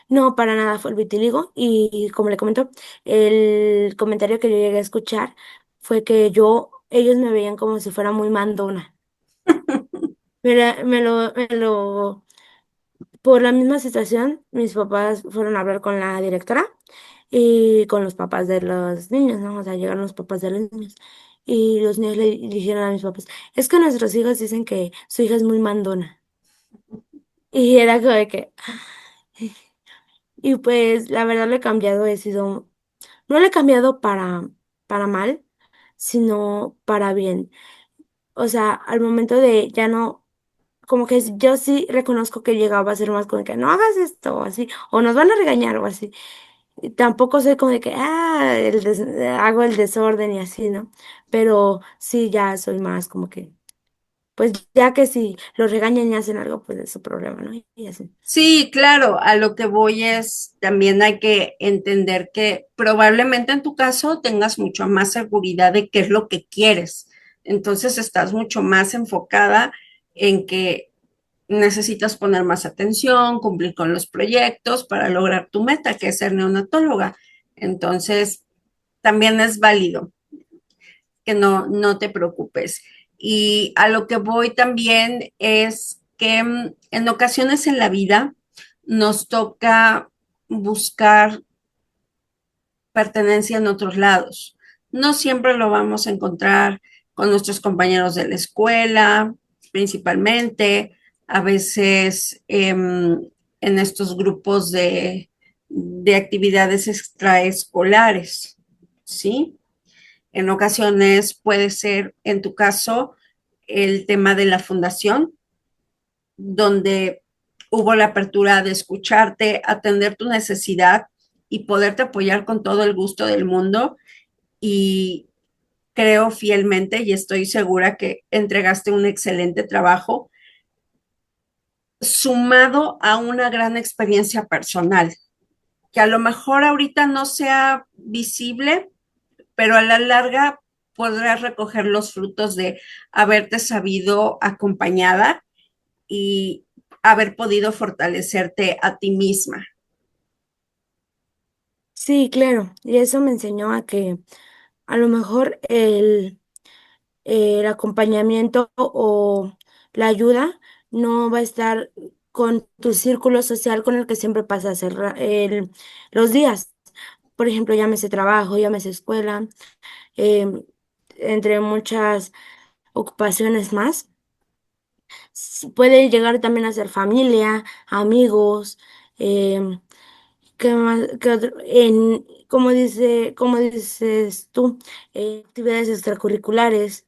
no, para nada fue el vitiligo. Y como le comento, el comentario que yo llegué a escuchar fue que ellos me veían como si fuera muy mandona. Por la misma situación, mis papás fueron a hablar con la directora y con los papás de los niños, ¿no? O sea, llegaron los papás de los niños. Y los niños le dijeron a mis papás, es que nuestros hijos dicen que su hija es muy mandona. Y era como de que, y pues la verdad lo he cambiado, no lo he cambiado para mal, sino para bien. O sea, al momento de ya no, como que yo sí reconozco que llegaba a ser más como de que no hagas esto o así, o nos van a regañar o así. Y tampoco soy como de que, hago el desorden y así, ¿no? Pero sí ya soy más como que, pues ya que si los regañan y hacen algo, pues es su problema, ¿no? Y así. Sí, claro, a lo que voy es, también hay que entender que probablemente en tu caso tengas mucho más seguridad de qué es lo que quieres. Entonces estás mucho más enfocada en que necesitas poner más atención, cumplir con los proyectos para lograr tu meta, que es ser neonatóloga. Entonces, también es válido que no te preocupes. Y a lo que voy también es que en ocasiones en la vida nos toca buscar pertenencia en otros lados. No siempre lo vamos a encontrar con nuestros compañeros de la escuela, principalmente, a veces en estos grupos de actividades extraescolares, ¿sí? En ocasiones puede ser, en tu caso, el tema de la fundación, donde hubo la apertura de escucharte, atender tu necesidad y poderte apoyar con todo el gusto del mundo. Y creo fielmente y estoy segura que entregaste un excelente trabajo sumado a una gran experiencia personal, que a lo mejor ahorita no sea visible, pero a la larga podrás recoger los frutos de haberte sabido acompañada y haber podido fortalecerte a ti misma. Sí, claro. Y eso me enseñó a que a lo mejor el acompañamiento o la ayuda no va a estar con tu círculo social con el que siempre pasas los días. Por ejemplo, llámese trabajo, llámese escuela, em, entre muchas ocupaciones más. Puede llegar también a ser familia, amigos, em, ¿qué más? ¿Qué otro? Como dices tú, actividades extracurriculares.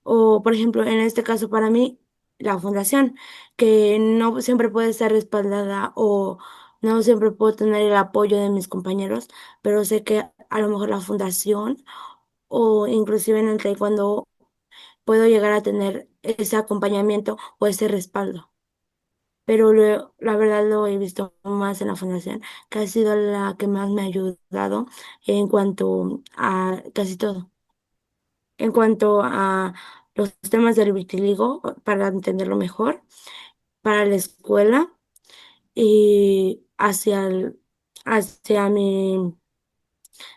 O, por ejemplo, en este caso para mí, la fundación, que no siempre puede estar respaldada o no siempre puedo tener el apoyo de mis compañeros, pero sé que a lo mejor la fundación o inclusive en el taekwondo puedo llegar a tener ese acompañamiento o ese respaldo. Pero la verdad lo he visto más en la fundación, que ha sido la que más me ha ayudado en cuanto a casi todo. En cuanto a los temas del vitiligo, para entenderlo mejor, para la escuela y hacia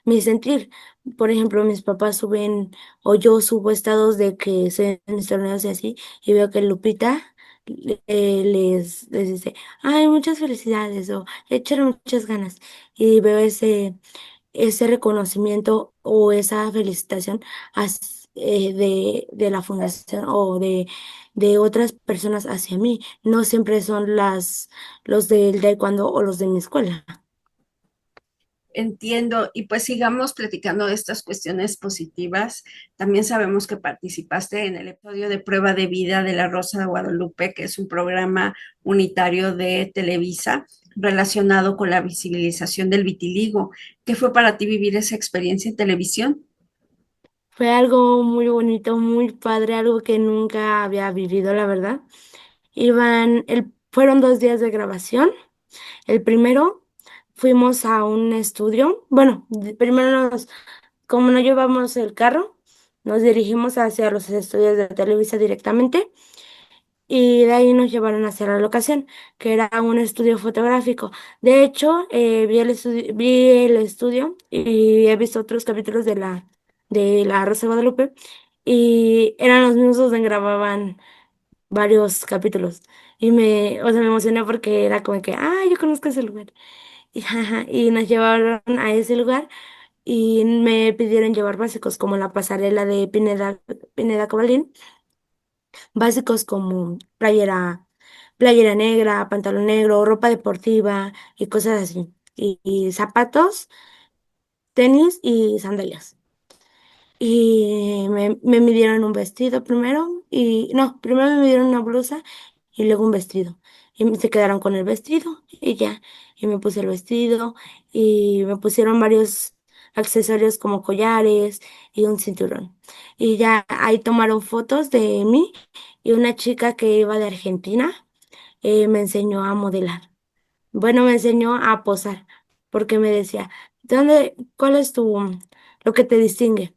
mi sentir. Por ejemplo, mis papás suben o yo subo estados de que se en mis torneos y así, y veo que Lupita les dice, ay, muchas felicidades o le echaron muchas ganas. Y veo ese reconocimiento o esa felicitación de la fundación o de otras personas hacia mí. No siempre son los del taekwondo o los de mi escuela. Entiendo, y pues sigamos platicando de estas cuestiones positivas. También sabemos que participaste en el episodio de Prueba de Vida de La Rosa de Guadalupe, que es un programa unitario de Televisa relacionado con la visibilización del vitiligo. ¿Qué fue para ti vivir esa experiencia en televisión? Fue algo muy bonito, muy padre, algo que nunca había vivido, la verdad. Fueron 2 días de grabación. El primero fuimos a un estudio. Bueno, primero como no llevamos el carro, nos dirigimos hacia los estudios de Televisa directamente y de ahí nos llevaron hacia la locación, que era un estudio fotográfico. De hecho, vi el estudio y he visto otros capítulos de la Rosa de Guadalupe y eran los mismos donde grababan varios capítulos. O sea, me emocioné porque era como que, yo conozco ese lugar. Y, ajá, y nos llevaron a ese lugar y me pidieron llevar básicos como la pasarela de Pineda Cobalín, básicos como playera negra, pantalón negro, ropa deportiva y cosas así. Y zapatos, tenis y sandalias. Y me midieron un vestido primero, y no, primero me midieron una blusa y luego un vestido. Y se quedaron con el vestido y ya. Y me puse el vestido y me pusieron varios accesorios como collares y un cinturón. Y ya ahí tomaron fotos de mí y una chica que iba de Argentina me enseñó a modelar. Bueno, me enseñó a posar porque me decía, cuál es lo que te distingue?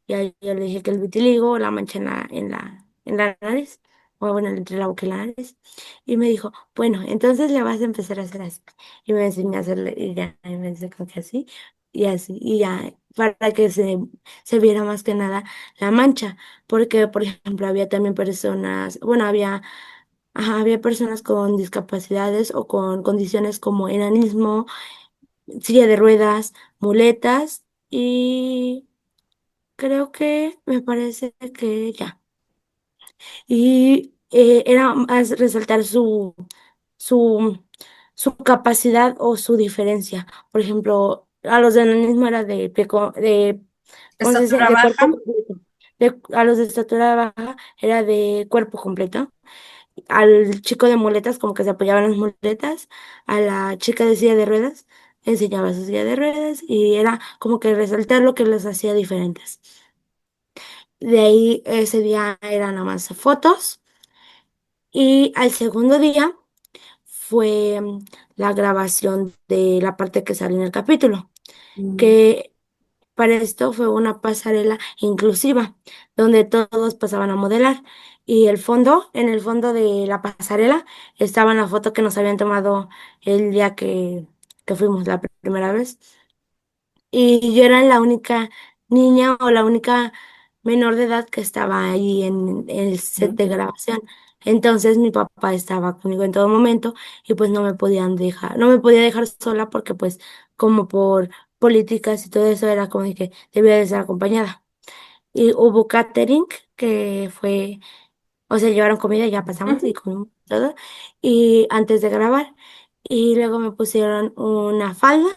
Y ahí yo le dije que el vitiligo, la mancha en la nariz, o bueno, entre la boca y la nariz. Y me dijo, bueno, entonces le vas a empezar a hacer así. Y me enseñó a hacerle, y ya, y me dice como que así, y ya, para que se viera más que nada la mancha. Porque, por ejemplo, había también personas, bueno, había personas con discapacidades o con condiciones como enanismo, silla de ruedas, muletas y creo que me parece que ya. Y era más resaltar su, su capacidad o su diferencia. Por ejemplo, a los de enanismo era ¿cómo se dice? ¿Estatura De cuerpo baja? completo. A los de estatura baja era de cuerpo completo. Al chico de muletas, como que se apoyaban las muletas. A la chica de silla de ruedas, enseñaba su silla de ruedas y era como que resaltar lo que los hacía diferentes. De ahí ese día eran nada más fotos y al segundo día fue la grabación de la parte que sale en el capítulo, Mm, que para esto fue una pasarela inclusiva, donde todos pasaban a modelar y en el fondo de la pasarela estaba la foto que nos habían tomado el día que fuimos la primera vez. Y yo era la única niña o la única menor de edad que estaba ahí en el set de mm. grabación. Entonces mi papá estaba conmigo en todo momento y pues no me podía dejar sola porque pues como por políticas y todo eso era como de que debía de ser acompañada. Y hubo catering que fue, o sea, llevaron comida, ya pasamos y Ujú, comimos todo. Y antes de grabar, y luego me pusieron una falda,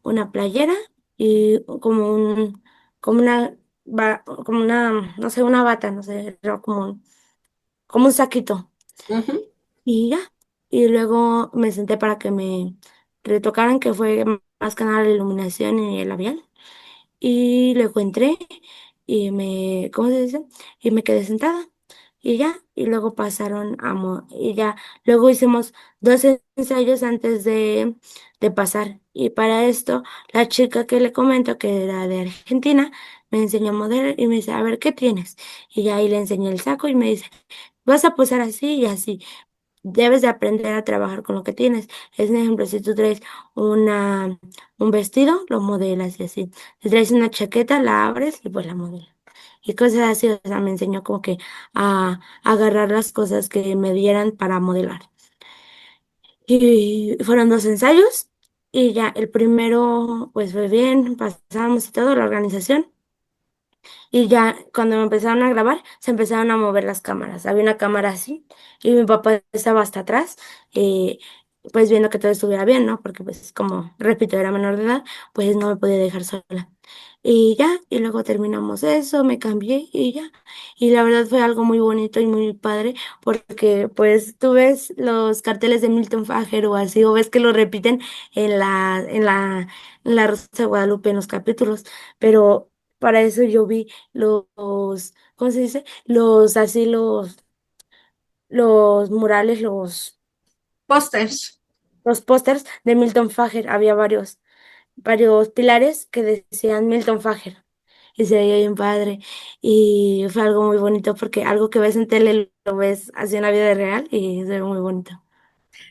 una playera y como una, no sé, una bata, no sé, era como un saquito. ujú. Y ya. Y luego me senté para que me retocaran, que fue más que nada la iluminación y el labial. Y luego entré ¿cómo se dice? Y me quedé sentada y ya, y luego y ya, luego hicimos dos ensayos antes de pasar. Y para esto, la chica que le comento, que era de Argentina, me enseñó a modelar y me dice, a ver, ¿qué tienes? Y ya ahí le enseñé el saco y me dice, vas a posar así y así. Debes de aprender a trabajar con lo que tienes. Es un ejemplo, si tú traes una, un vestido, lo modelas y así. Si traes una chaqueta, la abres y pues la modelas. Y cosas así, o sea, me enseñó como que a agarrar las cosas que me dieran para modelar. Y fueron dos ensayos y ya el primero pues fue bien, pasamos y todo, la organización. Y ya cuando me empezaron a grabar, se empezaron a mover las cámaras. Había una cámara así y mi papá estaba hasta atrás, eh, pues viendo que todo estuviera bien, ¿no? Porque pues como, repito, era menor de edad, pues no me podía dejar sola. Y ya, y luego terminamos eso, me cambié y ya. Y la verdad fue algo muy bonito y muy padre porque pues tú ves los carteles de Milton Fager o así, o ves que lo repiten en la Rosa de Guadalupe en los capítulos, pero para eso yo vi ¿cómo se dice? Los murales, Pósters. los pósters de Milton Fager. Había varios pilares que decían Milton Fager. Y se veía bien padre. Y fue algo muy bonito porque algo que ves en tele lo ves así en la vida real y se ve muy bonito.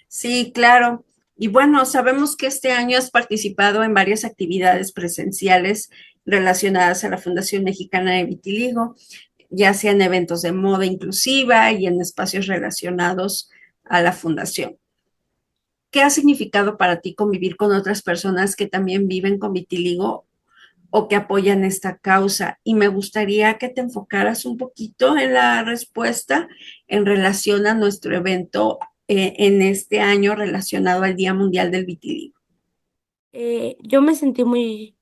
Sí, claro. Y bueno, sabemos que este año has participado en varias actividades presenciales relacionadas a la Fundación Mexicana de Vitiligo, ya sea en eventos de moda inclusiva y en espacios relacionados a la fundación. ¿Qué ha significado para ti convivir con otras personas que también viven con vitiligo o que apoyan esta causa? Y me gustaría que te enfocaras un poquito en la respuesta en relación a nuestro evento en este año relacionado al Día Mundial del Vitiligo. Yo me sentí muy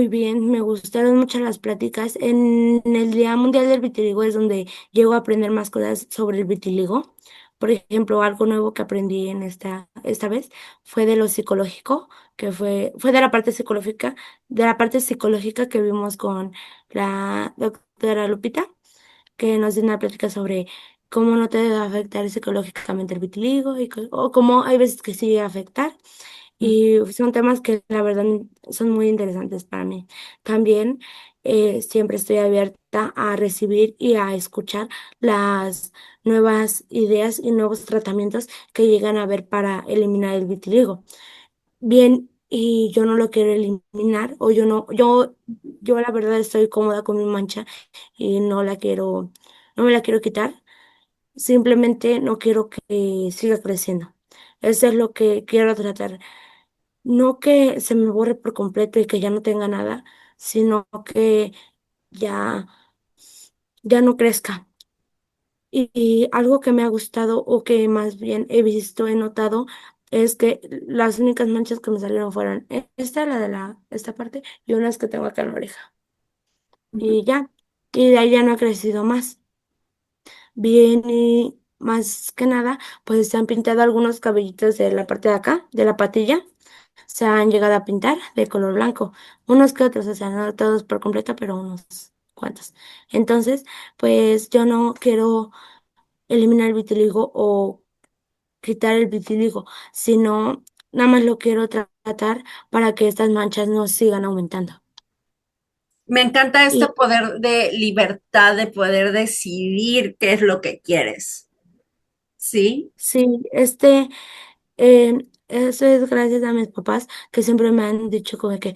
bien, me gustaron mucho las pláticas. En el Día Mundial del Vitiligo es donde llego a aprender más cosas sobre el vitiligo. Por ejemplo, algo nuevo que aprendí en esta vez fue de lo psicológico, fue de la parte psicológica que vimos con la doctora Lupita, que nos dio una plática sobre cómo no te debe afectar psicológicamente el vitiligo o cómo hay veces que sí llega a afectar. Y son temas que la verdad son muy interesantes para mí. También siempre estoy abierta a recibir y a escuchar las nuevas ideas y nuevos tratamientos que llegan a ver para eliminar el vitiligo. Bien, y yo no lo quiero eliminar, o yo la verdad estoy cómoda con mi mancha y no me la quiero quitar. Simplemente no quiero que siga creciendo. Eso es lo que quiero tratar, no que se me borre por completo y que ya no tenga nada, sino que ya, ya no crezca. Y algo que me ha gustado o que más bien he visto, he notado, es que las únicas manchas que me salieron fueron la de esta parte y unas que tengo acá en la oreja. Y ya, y de ahí ya no ha crecido más. Bien, y más que nada, pues se han pintado algunos cabellitos de la parte de acá, de la patilla se han llegado a pintar de color blanco, unos que otros, o sea, no todos por completo, pero unos cuantos. Entonces, pues yo no quiero eliminar el vitiligo o quitar el vitiligo, sino nada más lo quiero tratar para que estas manchas no sigan aumentando. Me encanta este Y poder de libertad, de poder decidir qué es lo que quieres. ¿Sí? sí, eso es gracias a mis papás que siempre me han dicho como que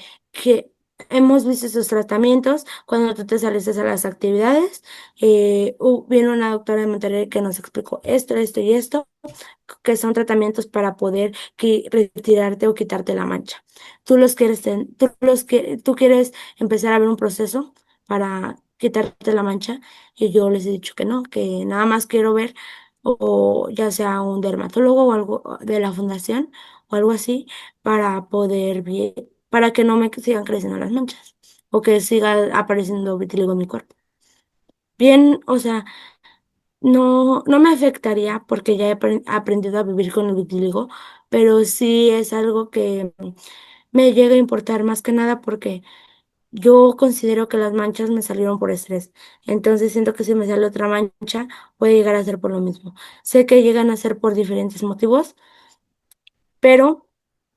hemos visto esos tratamientos cuando tú te saliste a las actividades. Vino una doctora de Monterrey que nos explicó esto y esto, que son tratamientos para poder retirarte o quitarte la mancha. Tú quieres empezar a ver un proceso para quitarte la mancha y yo les he dicho que no, que nada más quiero ver o ya sea un dermatólogo o algo de la fundación o algo así para que no me sigan creciendo las manchas o que siga apareciendo vitiligo en mi cuerpo. Bien, o sea, no me afectaría porque ya he aprendido a vivir con el vitiligo, pero sí es algo que me llega a importar más que nada porque yo considero que las manchas me salieron por estrés. Entonces siento que si me sale otra mancha, puede llegar a ser por lo mismo. Sé que llegan a ser por diferentes motivos, pero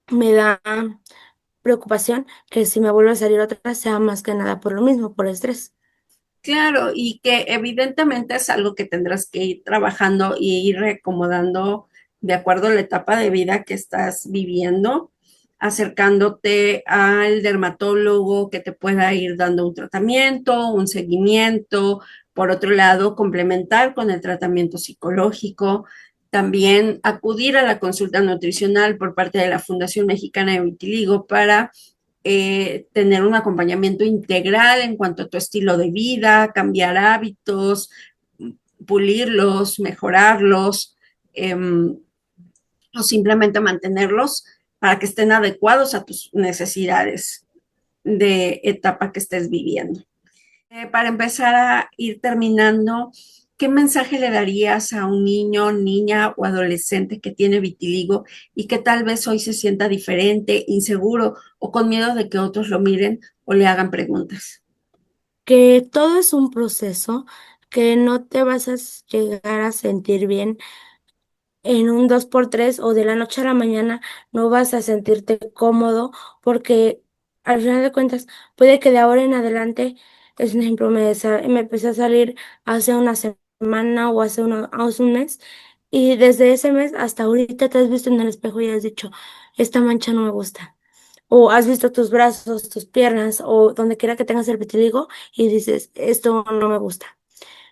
me da preocupación que si me vuelve a salir otra sea más que nada por lo mismo, por estrés. Claro, y que evidentemente es algo que tendrás que ir trabajando y ir reacomodando de acuerdo a la etapa de vida que estás viviendo, acercándote al dermatólogo que te pueda ir dando un tratamiento, un seguimiento. Por otro lado, complementar con el tratamiento psicológico. También acudir a la consulta nutricional por parte de la Fundación Mexicana de Vitiligo para tener un acompañamiento integral en cuanto a tu estilo de vida, cambiar hábitos, pulirlos, mejorarlos, o simplemente mantenerlos para que estén adecuados a tus necesidades de etapa que estés viviendo. Para empezar a ir terminando, ¿qué mensaje le darías a un niño, niña o adolescente que tiene vitiligo y que tal vez hoy se sienta diferente, inseguro o con miedo de que otros lo miren o le hagan preguntas? Que todo es un proceso, que no te vas a llegar a sentir bien en un 2x3 o de la noche a la mañana, no vas a sentirte cómodo porque al final de cuentas puede que de ahora en adelante, es un ejemplo, me empecé a salir hace una semana o hace un mes y desde ese mes hasta ahorita te has visto en el espejo y has dicho, esta mancha no me gusta. O has visto tus brazos, tus piernas o donde quiera que tengas el vitiligo y dices, esto no me gusta,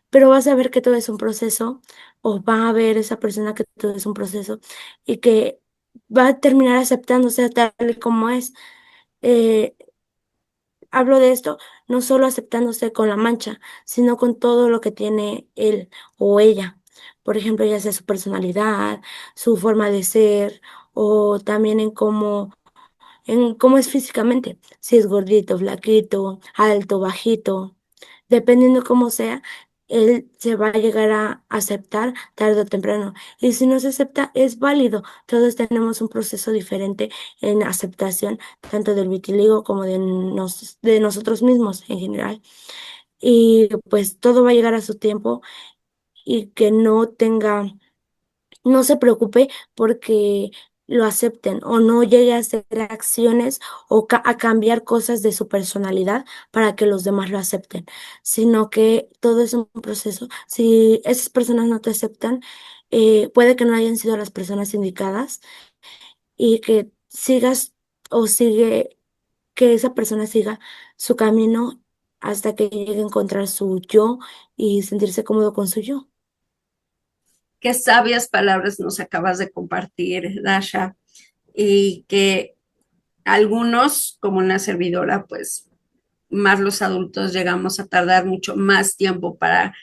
pero vas a ver que todo es un proceso, o va a ver esa persona que todo es un proceso y que va a terminar aceptándose tal y como es. Eh, Hablo de esto no solo aceptándose con la mancha, sino con todo lo que tiene él o ella. Por ejemplo, ya sea su personalidad, su forma de ser, o también en cómo es físicamente, si es gordito, flaquito, alto, bajito. Dependiendo cómo sea, él se va a llegar a aceptar tarde o temprano. Y si no se acepta, es válido. Todos tenemos un proceso diferente en aceptación, tanto del vitiligo como de nosotros mismos en general. Y pues todo va a llegar a su tiempo y que no se preocupe porque lo acepten o no llegue a hacer acciones o a cambiar cosas de su personalidad para que los demás lo acepten, sino que todo es un proceso. Si esas personas no te aceptan, puede que no hayan sido las personas indicadas y que sigas o sigue, que esa persona siga su camino hasta que llegue a encontrar su yo y sentirse cómodo con su yo. Qué sabias palabras nos acabas de compartir, Dasha, y que algunos, como una servidora, pues más los adultos llegamos a tardar mucho más tiempo para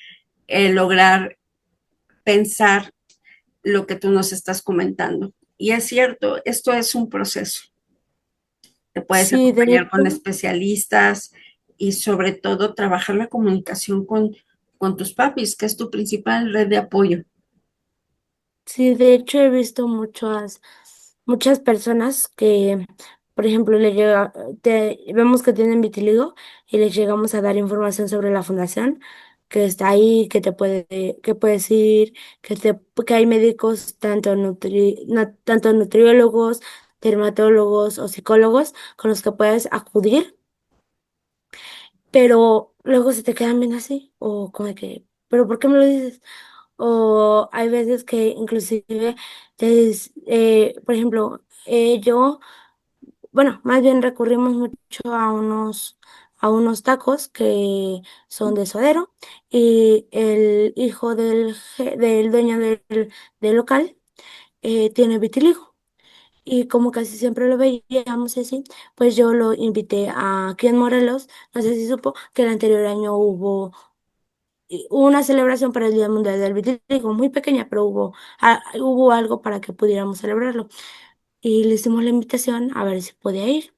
lograr pensar lo que tú nos estás comentando. Y es cierto, esto es un proceso. Te puedes Sí, de acompañar con hecho. especialistas y sobre todo trabajar la comunicación con tus papis, que es tu principal red de apoyo. Sí, de hecho he visto muchas personas que, por ejemplo, vemos que tienen vitiligo y les llegamos a dar información sobre la fundación, que está ahí, que puedes ir, que hay médicos, tanto nutriólogos, dermatólogos o psicólogos con los que puedes acudir, pero luego se te quedan bien así, o como de que, ¿pero por qué me lo dices? O hay veces que inclusive, por ejemplo, bueno, más bien recurrimos mucho a unos tacos que son de suadero y el hijo del dueño del local tiene vitiligo. Y como casi siempre lo veíamos así, pues yo lo invité aquí en Morelos. No sé si supo que el anterior año hubo una celebración para el Día Mundial del Vitiligo, muy pequeña, pero hubo algo para que pudiéramos celebrarlo. Y le hicimos la invitación a ver si podía ir.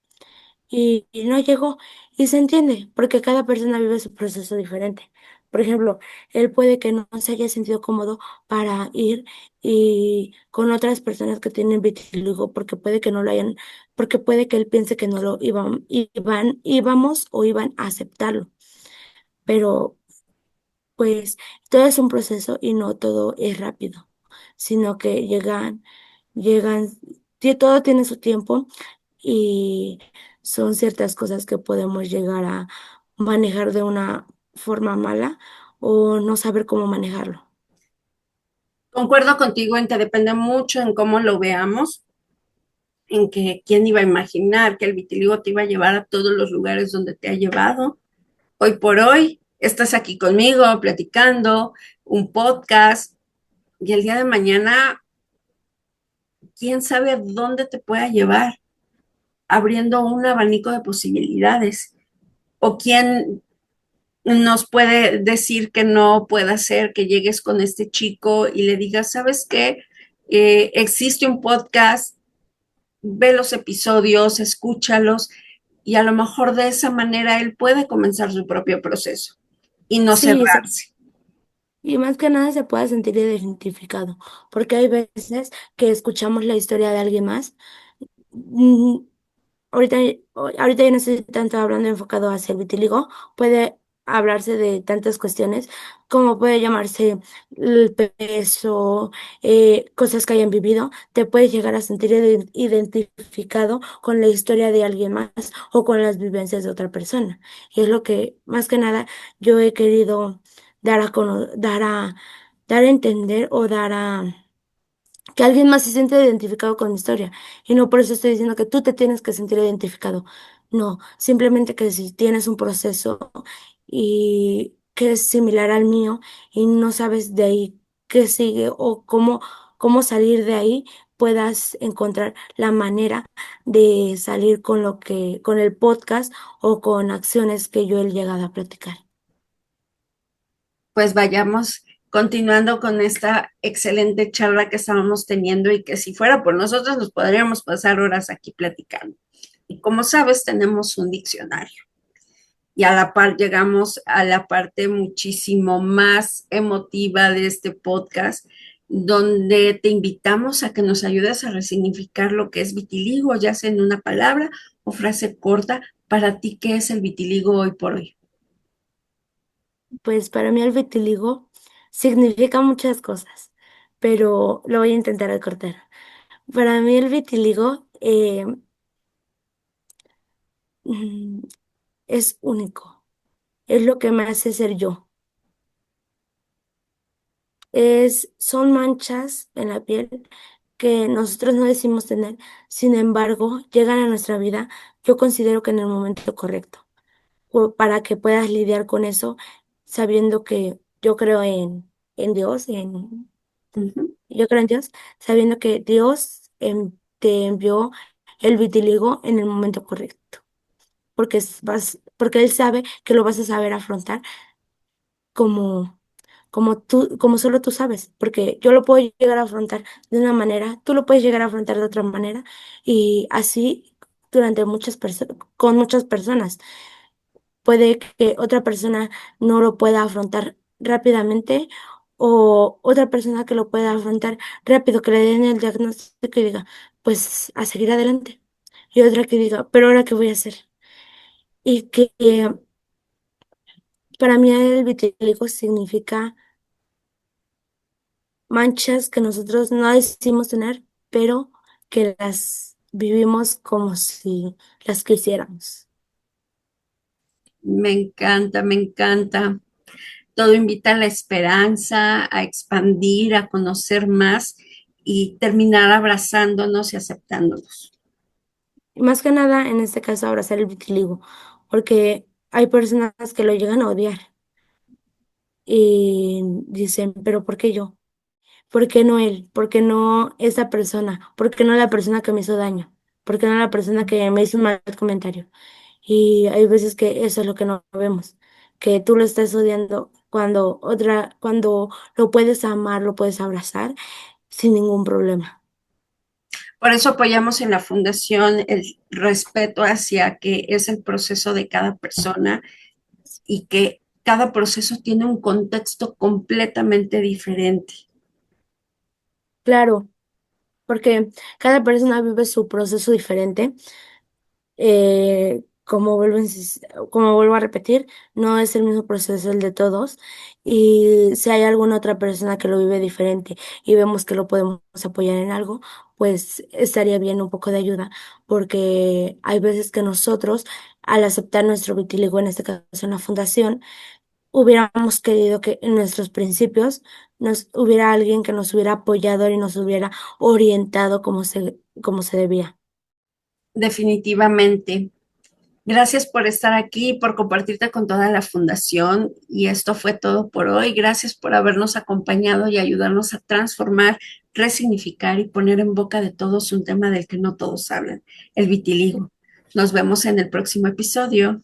Y no llegó. Y se entiende, porque cada persona vive su proceso diferente. Por ejemplo, él puede que no se haya sentido cómodo para ir y con otras personas que tienen vitiligo, porque puede que no lo hayan, porque puede que él piense que no lo íbamos o iban a aceptarlo. Pero pues todo es un proceso y no todo es rápido, sino que llegan, todo tiene su tiempo y son ciertas cosas que podemos llegar a manejar de una forma mala o no saber cómo manejarlo. Concuerdo contigo en que depende mucho en cómo lo veamos, en que quién iba a imaginar que el vitiligo te iba a llevar a todos los lugares donde te ha llevado. Hoy por hoy estás aquí conmigo platicando un podcast y el día de mañana, quién sabe dónde te pueda llevar, abriendo un abanico de posibilidades. O quién nos puede decir que no pueda ser que llegues con este chico y le digas, ¿sabes qué? Existe un podcast, ve los episodios, escúchalos y a lo mejor de esa manera él puede comenzar su propio proceso y no Sí, cerrarse. y más que nada se puede sentir identificado, porque hay veces que escuchamos la historia de alguien más. mm, Ahorita, ahorita ya no estoy tanto hablando enfocado hacia el vitiligo, puede hablarse de tantas cuestiones como puede llamarse el peso, cosas que hayan vivido, te puedes llegar a sentir identificado con la historia de alguien más o con las vivencias de otra persona. Y es lo que más que nada yo he querido dar a entender o dar a que alguien más se siente identificado con mi historia. Y no por eso estoy diciendo que tú te tienes que sentir identificado. No, simplemente que si tienes un proceso y que es similar al mío y no sabes de ahí qué sigue o cómo salir de ahí, puedas encontrar la manera de salir con el podcast o con acciones que yo he llegado a platicar. Pues vayamos continuando con esta excelente charla que estábamos teniendo y que si fuera por nosotros nos podríamos pasar horas aquí platicando. Y como sabes, tenemos un diccionario y a la par llegamos a la parte muchísimo más emotiva de este podcast, donde te invitamos a que nos ayudes a resignificar lo que es vitiligo, ya sea en una palabra o frase corta. Para ti, ¿qué es el vitiligo hoy por hoy? Pues para mí el vitiligo significa muchas cosas, pero lo voy a intentar acortar. Para mí el vitiligo mm, es único, es lo que me hace ser yo. Son manchas en la piel que nosotros no decimos tener, sin embargo, llegan a nuestra vida, yo considero que en el momento correcto, para que puedas lidiar con eso, sabiendo que yo creo en Dios, Ujú. yo creo en Dios, sabiendo que Dios te envió el vitiligo en el momento correcto, porque Él sabe que lo vas a saber afrontar como, como solo tú sabes, porque yo lo puedo llegar a afrontar de una manera, tú lo puedes llegar a afrontar de otra manera, y así con muchas personas. Puede que otra persona no lo pueda afrontar rápidamente o otra persona que lo pueda afrontar rápido, que le den el diagnóstico y diga, pues a seguir adelante. Y otra que diga, pero ahora qué voy a hacer. Y que para mí el vitiligo significa manchas que nosotros no decimos tener, pero que las vivimos como si las quisiéramos. Me encanta, me encanta. Todo invita a la esperanza, a expandir, a conocer más y terminar abrazándonos y aceptándonos. Y más que nada, en este caso, abrazar el vitiligo, porque hay personas que lo llegan a odiar y dicen, pero ¿por qué yo? ¿Por qué no él? ¿Por qué no esa persona? ¿Por qué no la persona que me hizo daño? ¿Por qué no la persona que me hizo un mal comentario? Y hay veces que eso es lo que no vemos, que tú lo estás odiando cuando lo puedes amar, lo puedes abrazar sin ningún problema. Por eso apoyamos en la fundación el respeto hacia que es el proceso de cada persona y que cada proceso tiene un contexto completamente diferente. Claro, porque cada persona vive su proceso diferente. Como vuelvo a repetir, no es el mismo proceso el de todos. Y si hay alguna otra persona que lo vive diferente y vemos que lo podemos apoyar en algo, pues estaría bien un poco de ayuda, porque hay veces que nosotros, al aceptar nuestro vitiligo, en este caso en la fundación, hubiéramos querido que en nuestros principios nos hubiera alguien que nos hubiera apoyado y nos hubiera orientado como se debía. Definitivamente. Gracias por estar aquí, por compartirte con toda la fundación. Y esto fue todo por hoy. Gracias por habernos acompañado y ayudarnos a transformar, resignificar y poner en boca de todos un tema del que no todos hablan, el vitiligo. Nos vemos en el próximo episodio.